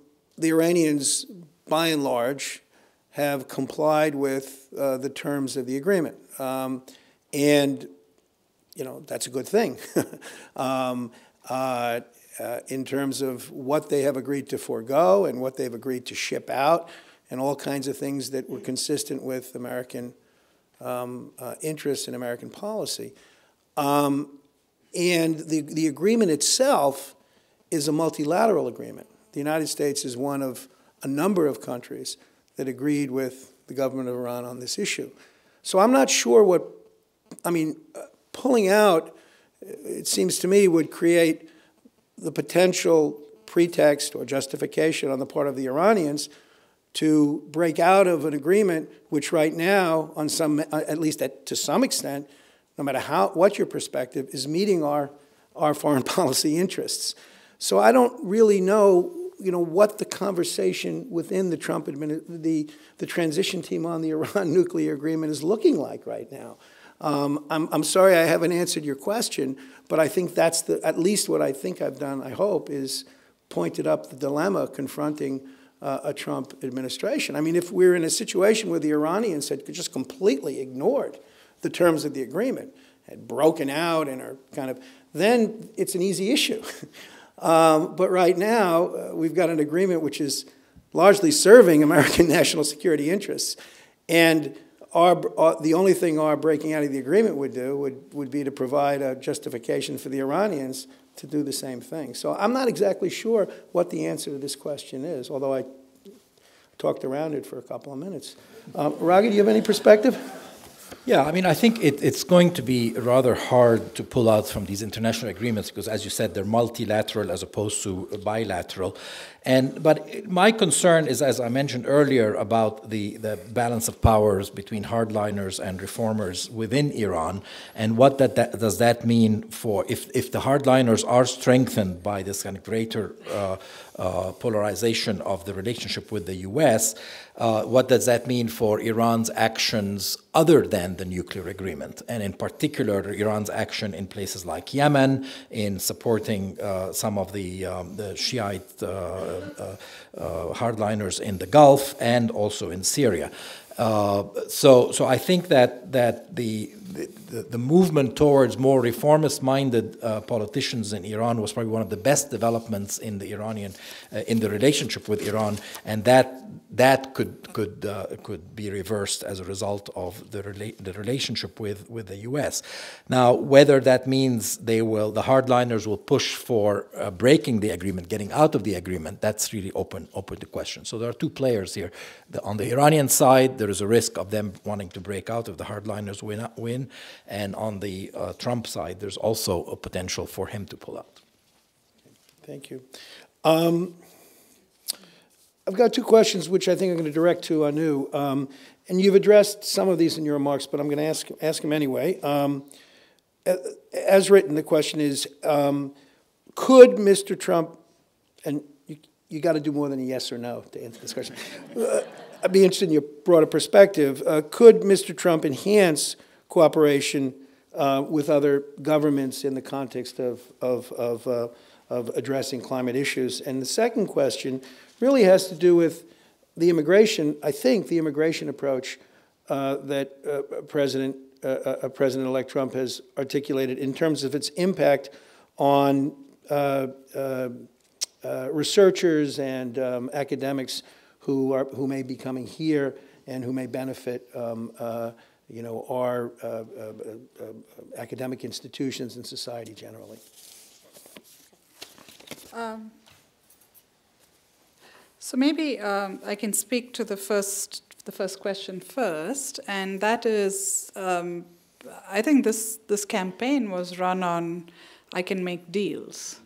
Iranians, by and large, have complied with the terms of the agreement. And you know, that's a good thing in terms of what they have agreed to forego and what they've agreed to ship out and all kinds of things that were consistent with American interests and American policy. And the agreement itself is a multilateral agreement. The United States is one of a number of countries that agreed with the government of Iran on this issue. So I'm not sure what, I mean, pulling out, it seems to me, would create the potential pretext or justification on the part of the Iranians to break out of an agreement which right now, on some, at least to some extent, no matter what your perspective, is meeting our foreign policy interests. So I don't really know, what the conversation within the Trump the transition team on the Iran nuclear agreement is looking like right now. I'm sorry I haven't answered your question, but I think that's at least what I think I've done, I hope, is pointed up the dilemma confronting a Trump administration. I mean, if we're in a situation where the Iranians had just completely ignored the terms of the agreement, had broken out and are kind of, then it's an easy issue. But right now, we've got an agreement which is largely serving American national security interests. And the only thing our breaking out of the agreement would do would be to provide a justification for the Iranians to do the same thing. So I'm not exactly sure what the answer to this question is, although I talked around it for a couple of minutes. Raghi, do you have any perspective? Yeah, I mean, I think it's going to be rather hard to pull out from these international agreements because, as you said, they're multilateral as opposed to bilateral. But my concern is, as I mentioned earlier, about the balance of powers between hardliners and reformers within Iran, and what does that mean for if the hardliners are strengthened by this kind of greater polarization of the relationship with the U.S., what does that mean for Iran's actions other than the nuclear agreement, and in particular Iran's action in places like Yemen, in supporting some of the Shiite hardliners in the Gulf and also in Syria. So I think that the movement towards more reformist-minded politicians in Iran was probably one of the best developments in the Iranian in the relationship with Iran, and that could be reversed as a result of the relationship with the U.S. Now, whether that means the hardliners will push for breaking the agreement, getting out of the agreement, that's really open to question. So there are two players here. On the Iranian side, there is a risk of them wanting to break out if the hardliners win, and on the Trump side, there's also a potential for him to pull out. Thank you. I've got two questions which I think I'm going to direct to Anu. And you've addressed some of these in your remarks, but I'm going to ask them anyway. As written, the question is, could Mr. Trump, and you got to do more than a yes or no to answer this question. I'd be interested in your broader perspective. Could Mr. Trump enhance cooperation with other governments in the context of addressing climate issues? And the second question really has to do with the immigration, I think the immigration approach that President-elect Trump has articulated in terms of its impact on researchers and academics who may be coming here and who may benefit our academic institutions and society generally. So maybe I can speak to the first question first, and that is, I think this campaign was run on, I can make deals.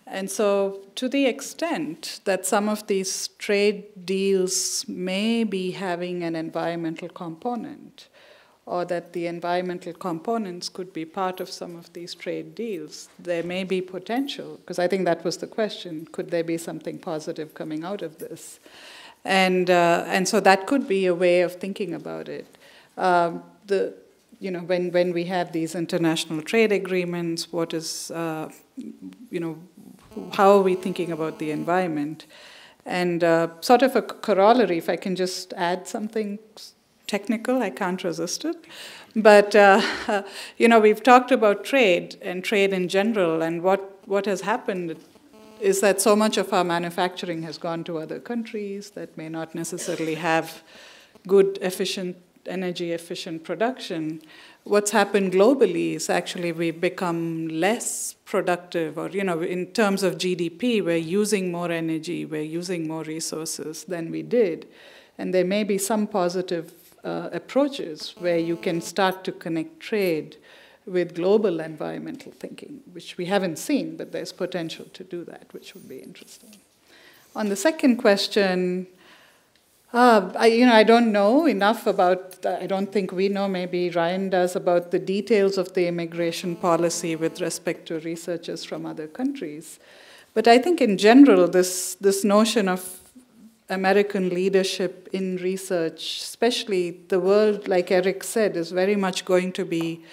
And so to the extent that some of these trade deals may be having an environmental component, or that the environmental components could be part of some of these trade deals, there may be potential, because I think that was the question, could there be something positive coming out of this? And so that could be a way of thinking about it. When we have these international trade agreements, what is, how are we thinking about the environment? And sort of a corollary, if I can just add something technical, I can't resist it. But, we've talked about trade and trade in general, and what has happened is that so much of our manufacturing has gone to other countries that may not necessarily have good, efficient, energy-efficient production. What's happened globally is actually we've become less productive, or, in terms of GDP, we're using more energy, we're using more resources than we did. And there may be some positive approaches where you can start to connect trade with global environmental thinking, which we haven't seen, but there's potential to do that, which would be interesting. On the second question, I don't know enough about, I don't think we know, maybe Ryan does, about the details of the immigration policy with respect to researchers from other countries. But I think in general, this notion of American leadership in research, especially the world, like Eric said, is very much going to be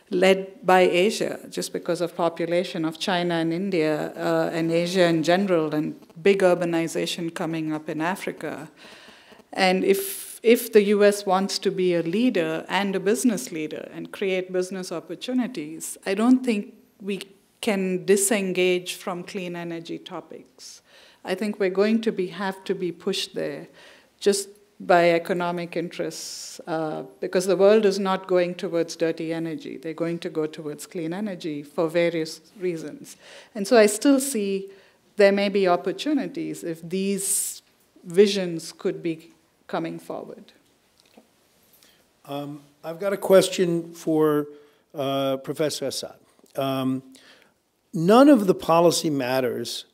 led by Asia, just because of population of China and India, and Asia in general, and big urbanization coming up in Africa. And if the US wants to be a leader and a business leader and create business opportunities, I don't think we can disengage from clean energy topics. I think we're going to have to be pushed there just by economic interests, because the world is not going towards dirty energy. They're going to go towards clean energy for various reasons. And so I still see there may be opportunities if these visions could be coming forward. I've got a question for Professor Assad. None of the policy matters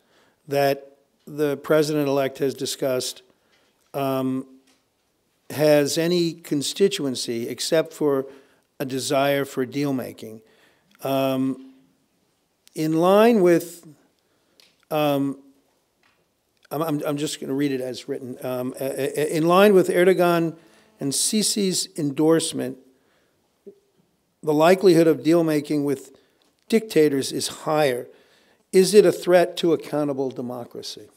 that the president-elect has discussed has any constituency except for a desire for deal-making. In line with, I'm just going to read it as written, in line with Erdogan and Sisi's endorsement, the likelihood of deal-making with dictators is higher. Is it a threat to accountable democracy?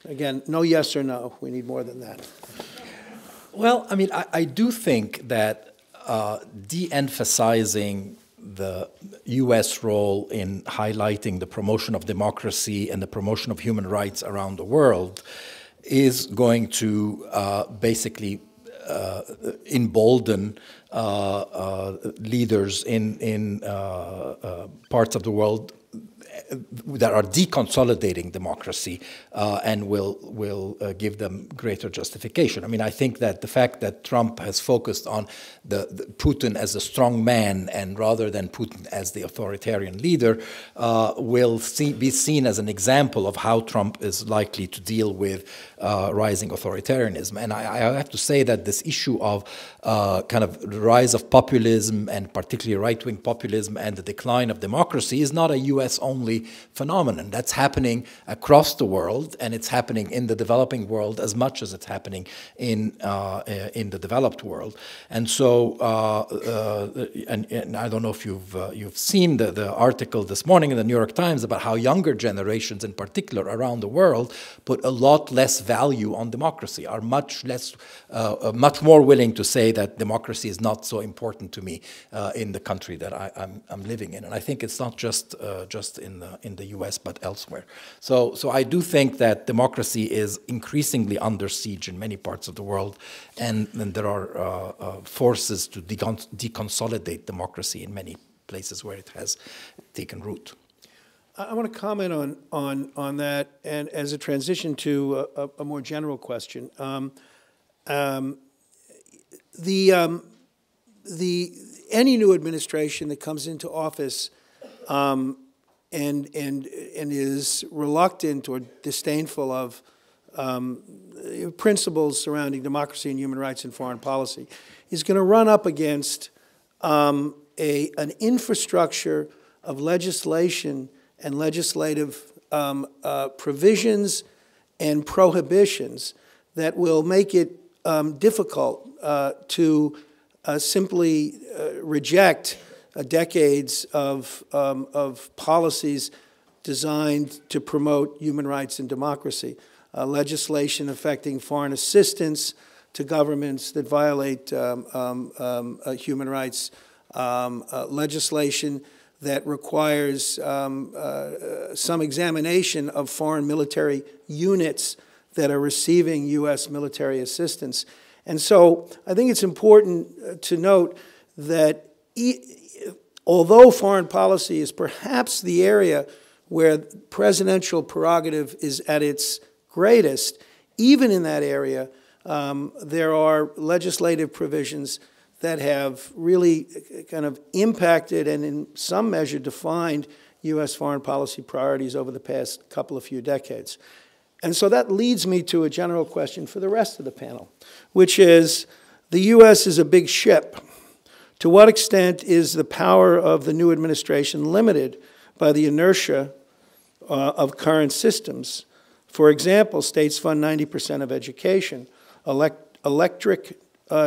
Again, no yes or no. We need more than that. Well, I mean, I do think that de-emphasizing the U.S. role in highlighting the promotion of democracy and the promotion of human rights around the world is going to basically embolden leaders in parts of the world that are deconsolidating democracy and will give them greater justification. I mean, I think that the fact that Trump has focused on the Putin as a strong man and rather than Putin as the authoritarian leader will be seen as an example of how Trump is likely to deal with rising authoritarianism. And I have to say that this issue of kind of the rise of populism and particularly right-wing populism and the decline of democracy is not a U.S.-only phenomenon. That's happening across the world, and it's happening in the developing world as much as it's happening in the developed world. And so, and I don't know if you've seen the article this morning in the New York Times about how younger generations, in particular around the world, put a lot less value on democracy, are much more willing to say that democracy is not so important to me in the country that I'm living in. And I think it's not just in the U.S. but elsewhere. So I do think that democracy is increasingly under siege in many parts of the world, and there are forces to deconsolidate democracy in many places where it has taken root. I want to comment on that, and as a transition to a more general question. Any new administration that comes into office and is reluctant or disdainful of principles surrounding democracy and human rights in foreign policy is going to run up against an infrastructure of legislation and legislative provisions and prohibitions that will make it difficult to simply reject decades of policies designed to promote human rights and democracy. Legislation affecting foreign assistance to governments that violate human rights. Legislation that requires some examination of foreign military units that are receiving U.S. military assistance. And so I think it's important to note that although foreign policy is perhaps the area where presidential prerogative is at its greatest, even in that area, there are legislative provisions that have really kind of impacted and in some measure defined U.S. foreign policy priorities over the past few decades. And so that leads me to a general question for the rest of the panel, which is, the U.S. is a big ship. To what extent is the power of the new administration limited by the inertia of current systems? For example, states fund 90% of education. Electric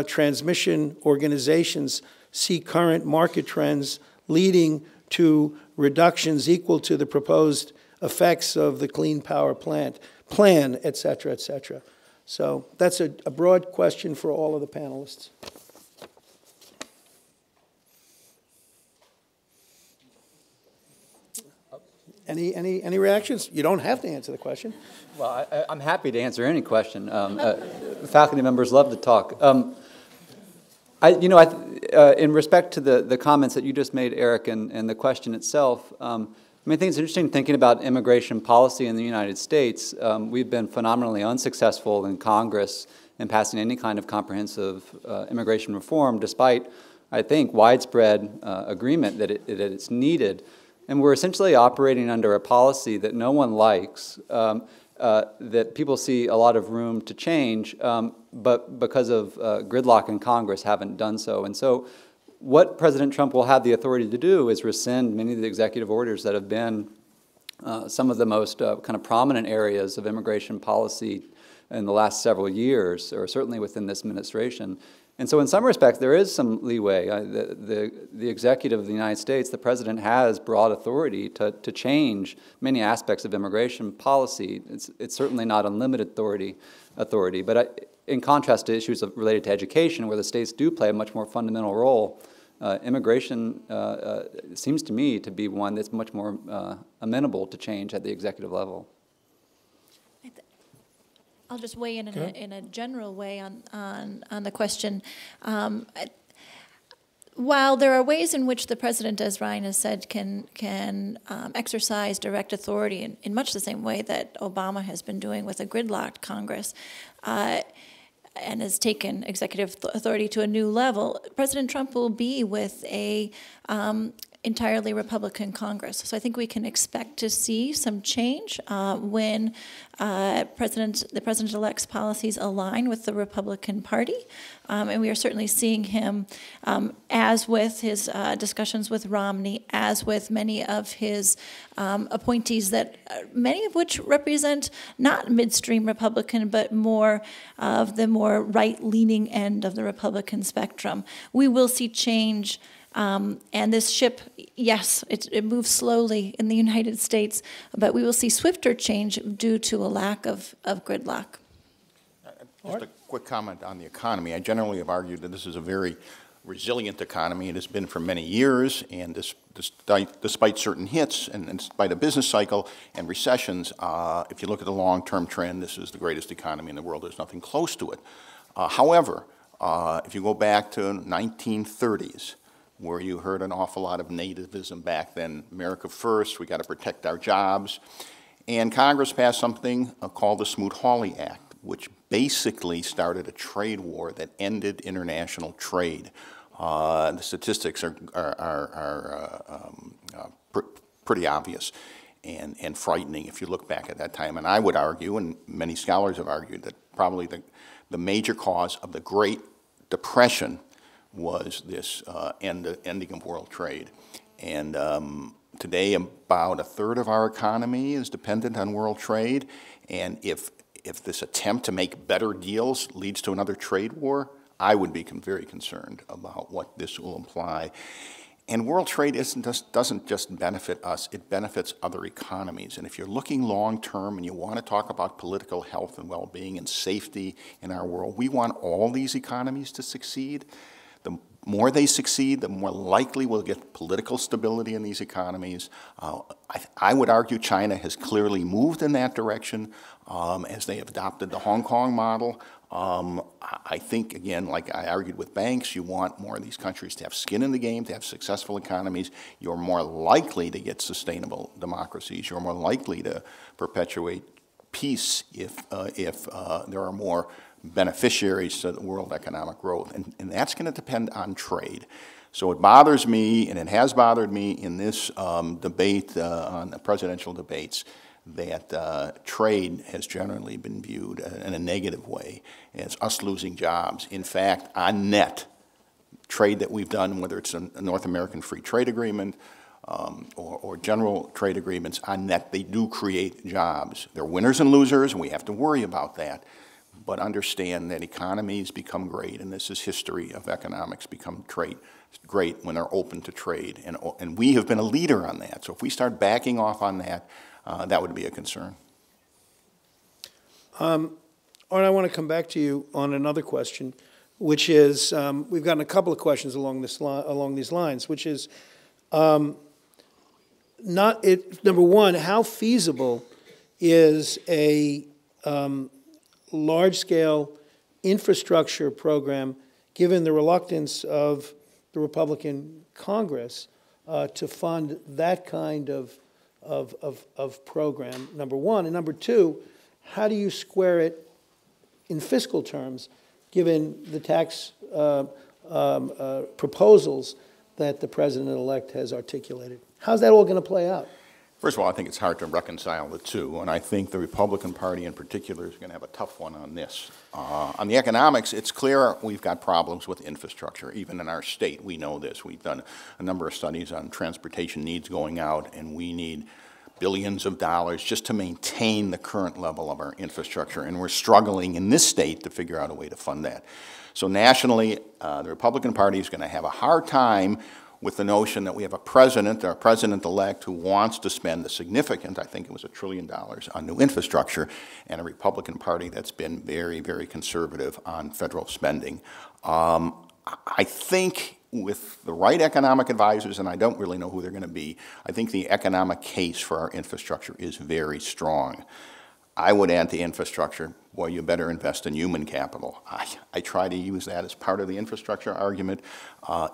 transmission organizations see current market trends leading to reductions equal to the proposed effects of the Clean Power Plan, et cetera, et cetera. So that's a broad question for all of the panelists. Any reactions? You don't have to answer the question. Well, I'm happy to answer any question. Faculty members love to talk. In respect to the comments that you just made, Eric, and the question itself, I think it's interesting thinking about immigration policy in the United States. We've been phenomenally unsuccessful in Congress in passing any kind of comprehensive immigration reform, despite, I think, widespread agreement that it's needed. And we're essentially operating under a policy that no one likes, that people see a lot of room to change, but because of gridlock in Congress haven't done so. And so what President Trump will have the authority to do is rescind many of the executive orders that have been some of the most kind of prominent areas of immigration policy in the last several years, or certainly within this administration. And so in some respects, there is some leeway. The executive of the United States, the president, has broad authority to change many aspects of immigration policy. It's certainly not unlimited authority. But in contrast to issues related to education, where the states do play a much more fundamental role, immigration seems to me to be one that's much more amenable to change at the executive level. I'll just weigh in in a general way on the question. While there are ways in which the president, as Ryan has said, can exercise direct authority in much the same way that Obama has been doing with a gridlocked Congress, and has taken executive authority to a new level, President Trump will be with a entirely Republican Congress. So I think we can expect to see some change when the president-elect's policies align with the Republican Party. And we are certainly seeing him, as with his discussions with Romney, as with many of his appointees, that many of which represent not midstream Republican, but more of the more right-leaning end of the Republican spectrum. We will see change. And this ship, yes, it moves slowly in the United States, but we will see swifter change due to a lack of gridlock. Just a quick comment on the economy. I generally have argued that this is a very resilient economy. It has been for many years, and despite certain hits and despite a business cycle and recessions, if you look at the long-term trend, this is the greatest economy in the world. There's nothing close to it. However, if you go back to 1930s, where you heard an awful lot of nativism back then, America first, we got to protect our jobs. And Congress passed something called the Smoot-Hawley Act, which basically started a trade war that ended international trade. The statistics are pretty obvious and frightening if you look back at that time. And I would argue, and many scholars have argued, that probably the major cause of the Great Depression was this ending of world trade. And today, about a third of our economy is dependent on world trade. And if this attempt to make better deals leads to another trade war, I would be very concerned about what this will imply. And world trade doesn't just benefit us, it benefits other economies. And if you're looking long term and you want to talk about political health and well-being and safety in our world, we want all these economies to succeed. The more they succeed, the more likely we'll get political stability in these economies. I would argue China has clearly moved in that direction as they have adopted the Hong Kong model. I think, again, like I argued with banks, you want more of these countries to have skin in the game, to have successful economies. You're more likely to get sustainable democracies. You're more likely to perpetuate peace if there are more beneficiaries to the world economic growth. And that's going to depend on trade. So it bothers me, and it has bothered me in this debate on the presidential debates, that trade has generally been viewed in a negative way as us losing jobs. In fact, on net, trade that we've done, whether it's a North American Free Trade Agreement or general trade agreements, on net, they do create jobs. They're winners and losers, and we have to worry about that. But understand that economies become great, and this is history of economics, become great when they're open to trade. And we have been a leader on that. So if we start backing off on that, that would be a concern. Art, I want to come back to you on another question, which is, we've gotten a couple of questions along these lines, which is, number one, how feasible is a large-scale infrastructure program, given the reluctance of the Republican Congress to fund that kind of program, number one. And number two, how do you square it in fiscal terms, given the tax proposals that the president-elect has articulated? How's that all going to play out? First of all, I think it's hard to reconcile the two, and I think the Republican Party in particular is going to have a tough one on this. On the economics, it's clear we've got problems with infrastructure. Even in our state, we know this. We've done a number of studies on transportation needs going out, and we need billions of dollars just to maintain the current level of our infrastructure, and we're struggling in this state to figure out a way to fund that. So nationally, the Republican Party is going to have a hard time with the notion that we have a president, our president-elect, who wants to spend a significant, I think it was $1 trillion, on new infrastructure, and a Republican Party that's been very, very conservative on federal spending. I think with the right economic advisors, and I don't really know who they're going to be, I think the economic case for our infrastructure is very strong. I would add to infrastructure, boy, you better invest in human capital. I try to use that as part of the infrastructure argument.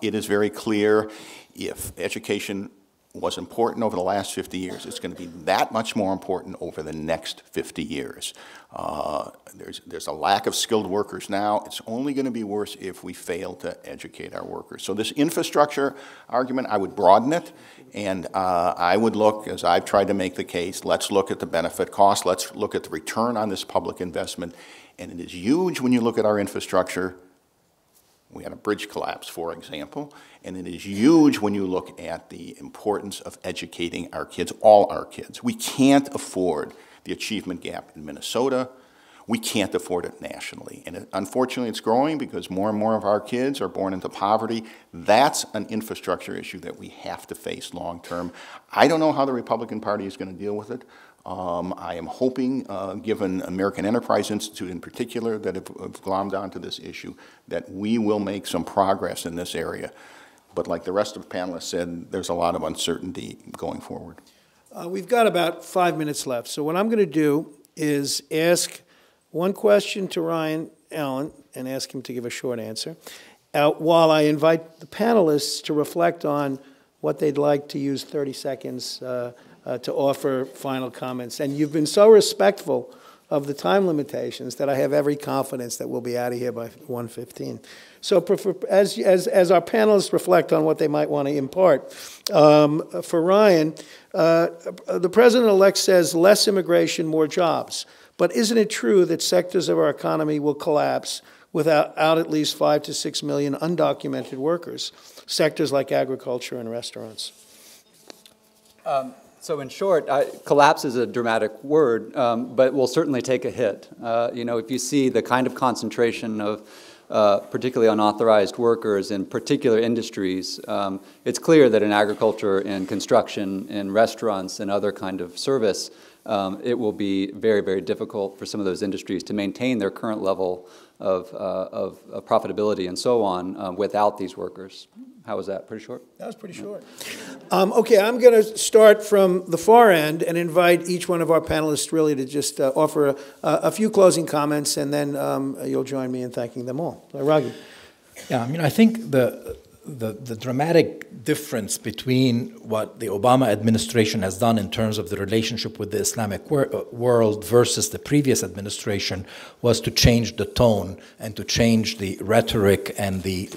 It is very clear if education was important over the last 50 years, it's going to be that much more important over the next 50 years. There's a lack of skilled workers now. It's only going to be worse if we fail to educate our workers. So this infrastructure argument, I would broaden it, and I would look, as I've tried to make the case, let's look at the benefit cost, let's look at the return on this public investment, and it is huge when you look at our infrastructure. We had a bridge collapse, for example, and it is huge when you look at the importance of educating our kids, all our kids. We can't afford the achievement gap in Minnesota. We can't afford it nationally. And unfortunately, it's growing because more and more of our kids are born into poverty. That's an infrastructure issue that we have to face long term. I don't know how the Republican Party is going to deal with it. I am hoping, given American Enterprise Institute in particular, that have glommed onto this issue, that we will make some progress in this area. But like the rest of the panelists said, there's a lot of uncertainty going forward. We've got about 5 minutes left. So what I'm going to do is ask one question to Ryan Allen and ask him to give a short answer, while I invite the panelists to reflect on what they'd like to use 30 seconds to offer final comments. And you've been so respectful of the time limitations that I have every confidence that we'll be out of here by 1:15. So as our panelists reflect on what they might want to impart, for Ryan, the president-elect says less immigration, more jobs. But isn't it true that sectors of our economy will collapse without at least 5 to 6 million undocumented workers, sectors like agriculture and restaurants? So in short, collapse is a dramatic word, but will certainly take a hit. You know, if you see the kind of concentration of particularly unauthorized workers in particular industries, it's clear that in agriculture, in construction, in restaurants, and other kind of service, it will be very, very difficult for some of those industries to maintain their current level of profitability and so on without these workers. How was that? Pretty short? That was pretty short. Okay, I'm going to start from the far end and invite each one of our panelists really to just offer a few closing comments, and then you'll join me in thanking them all. Raghi. Yeah, I mean, I think the dramatic difference between what the Obama administration has done in terms of the relationship with the Islamic world versus the previous administration was to change the tone and to change the rhetoric and the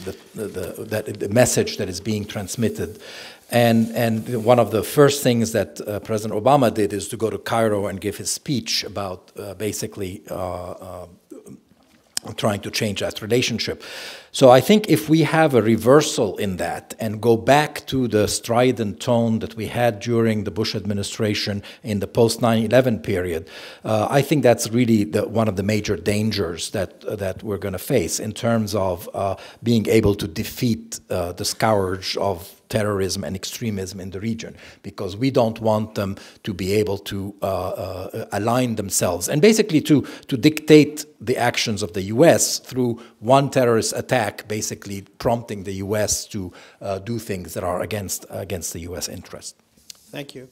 message that is being transmitted. And one of the first things that President Obama did is to go to Cairo and give his speech about basically trying to change that relationship. So I think if we have a reversal in that and go back to the strident tone that we had during the Bush administration in the post-9/11 period, I think that's really one of the major dangers that we're going to face in terms of being able to defeat the scourge of terrorism and extremism in the region, because we don't want them to be able to align themselves and basically to dictate the actions of the U.S. through one terrorist attack, basically prompting the U.S. to do things that are against the U.S. interest. Thank you.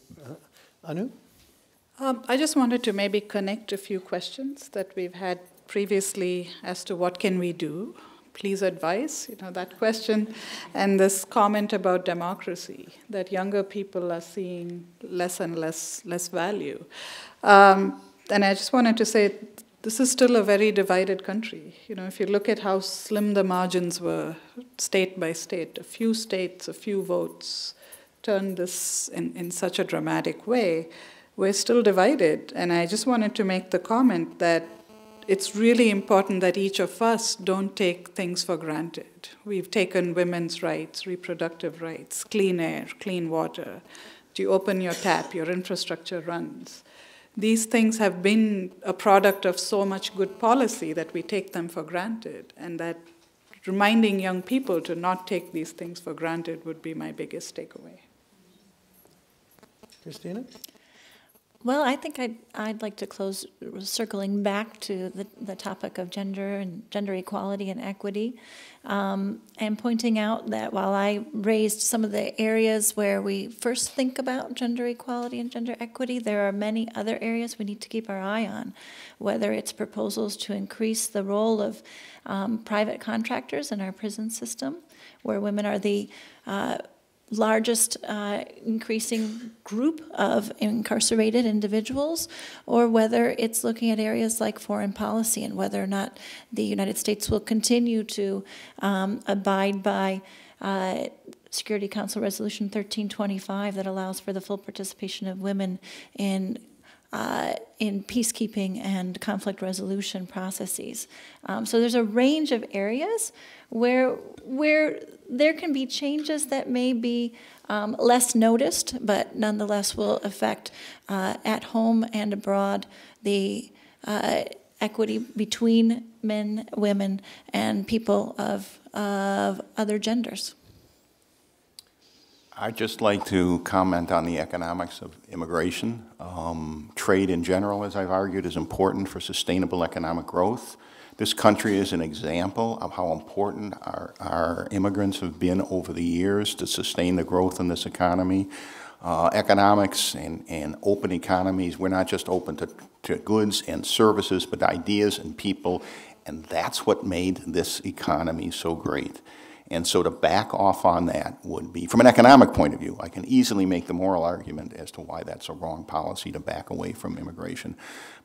Anu? I just wanted to maybe connect a few questions that we've had previously as to what can we do. Please advise, that question, and this comment about democracy, that younger people are seeing less and less value. And I just wanted to say, this is still a very divided country. If you look at how slim the margins were state by state, a few states, a few votes turned this in such a dramatic way, we're still divided. And I just wanted to make the comment that it's really important that each of us don't take things for granted. We've taken women's rights, reproductive rights, clean air, clean water. You open your tap, your infrastructure runs. These things have been a product of so much good policy that we take them for granted, and that reminding young people to not take these things for granted would be my biggest takeaway. Christina? Well, I think I'd like to close circling back to the topic of gender and gender equality and equity, and pointing out that while I raised some of the areas where we first think about gender equality and gender equity, there are many other areas we need to keep our eye on, whether it's proposals to increase the role of private contractors in our prison system, where women are the largest increasing group of incarcerated individuals, or whether it's looking at areas like foreign policy and whether or not the United States will continue to abide by Security Council Resolution 1325 that allows for the full participation of women in peacekeeping and conflict resolution processes. So there's a range of areas where there can be changes that may be less noticed, but nonetheless will affect at home and abroad the equity between men, women, and people of other genders. I'd just like to comment on the economics of immigration. Trade in general, as I've argued, is important for sustainable economic growth. This country is an example of how important our immigrants have been over the years to sustain the growth in this economy. Economics and open economies, we're not just open to goods and services, but ideas and people, and that's what made this economy so great. And so to back off on that would be, from an economic point of view, I can easily make the moral argument as to why that's a wrong policy to back away from immigration.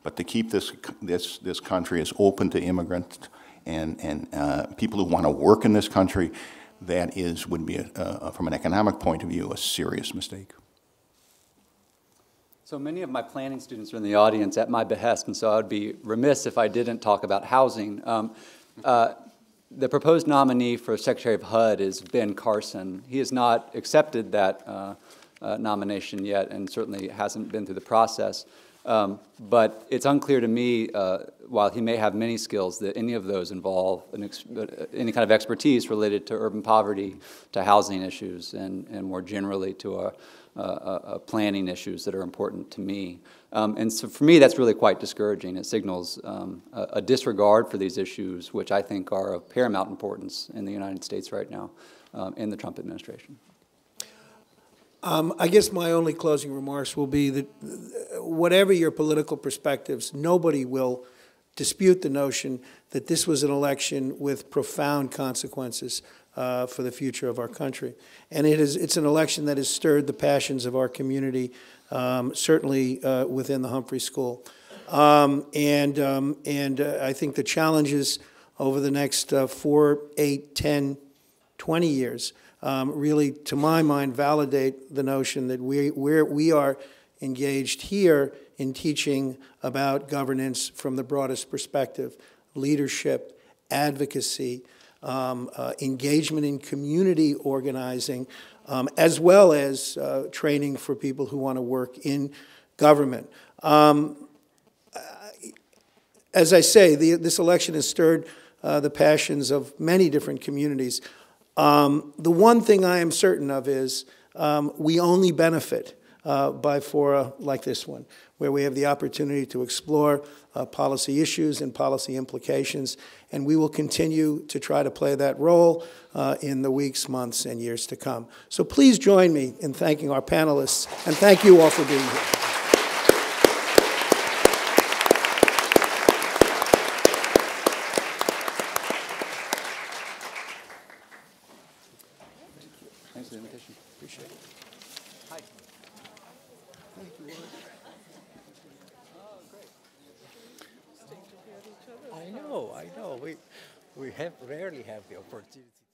But to keep this country as open to immigrants and people who want to work in this country, that would be, from an economic point of view, a serious mistake. So many of my planning students are in the audience at my behest, and so I would be remiss if I didn't talk about housing. The proposed nominee for Secretary of HUD is Ben Carson. He has not accepted that nomination yet and certainly hasn't been through the process. But it's unclear to me, while he may have many skills, that any of those involve any kind of expertise related to urban poverty, to housing issues, and more generally to planning issues that are important to me. And so for me, that's really quite discouraging. It signals a disregard for these issues, which I think are of paramount importance in the United States right now, in the Trump administration. I guess my only closing remarks will be that whatever your political perspectives, nobody will dispute the notion that this was an election with profound consequences for the future of our country. And it's an election that has stirred the passions of our community, certainly within the Humphrey School. And I think the challenges over the next 4, 8, 10, 20 years really, to my mind, validate the notion that we are engaged here in teaching about governance from the broadest perspective, leadership, advocacy, engagement in community organizing, as well as training for people who want to work in government. As I say, this election has stirred the passions of many different communities. The one thing I am certain of is we only benefit by fora like this one, where we have the opportunity to explore policy issues and policy implications, and we will continue to try to play that role in the weeks, months, and years to come. So please join me in thanking our panelists, and thank you all for being here. Thanks for the invitation. Appreciate it. Hi. Thank you. Oh, great. I know. We rarely have the opportunity.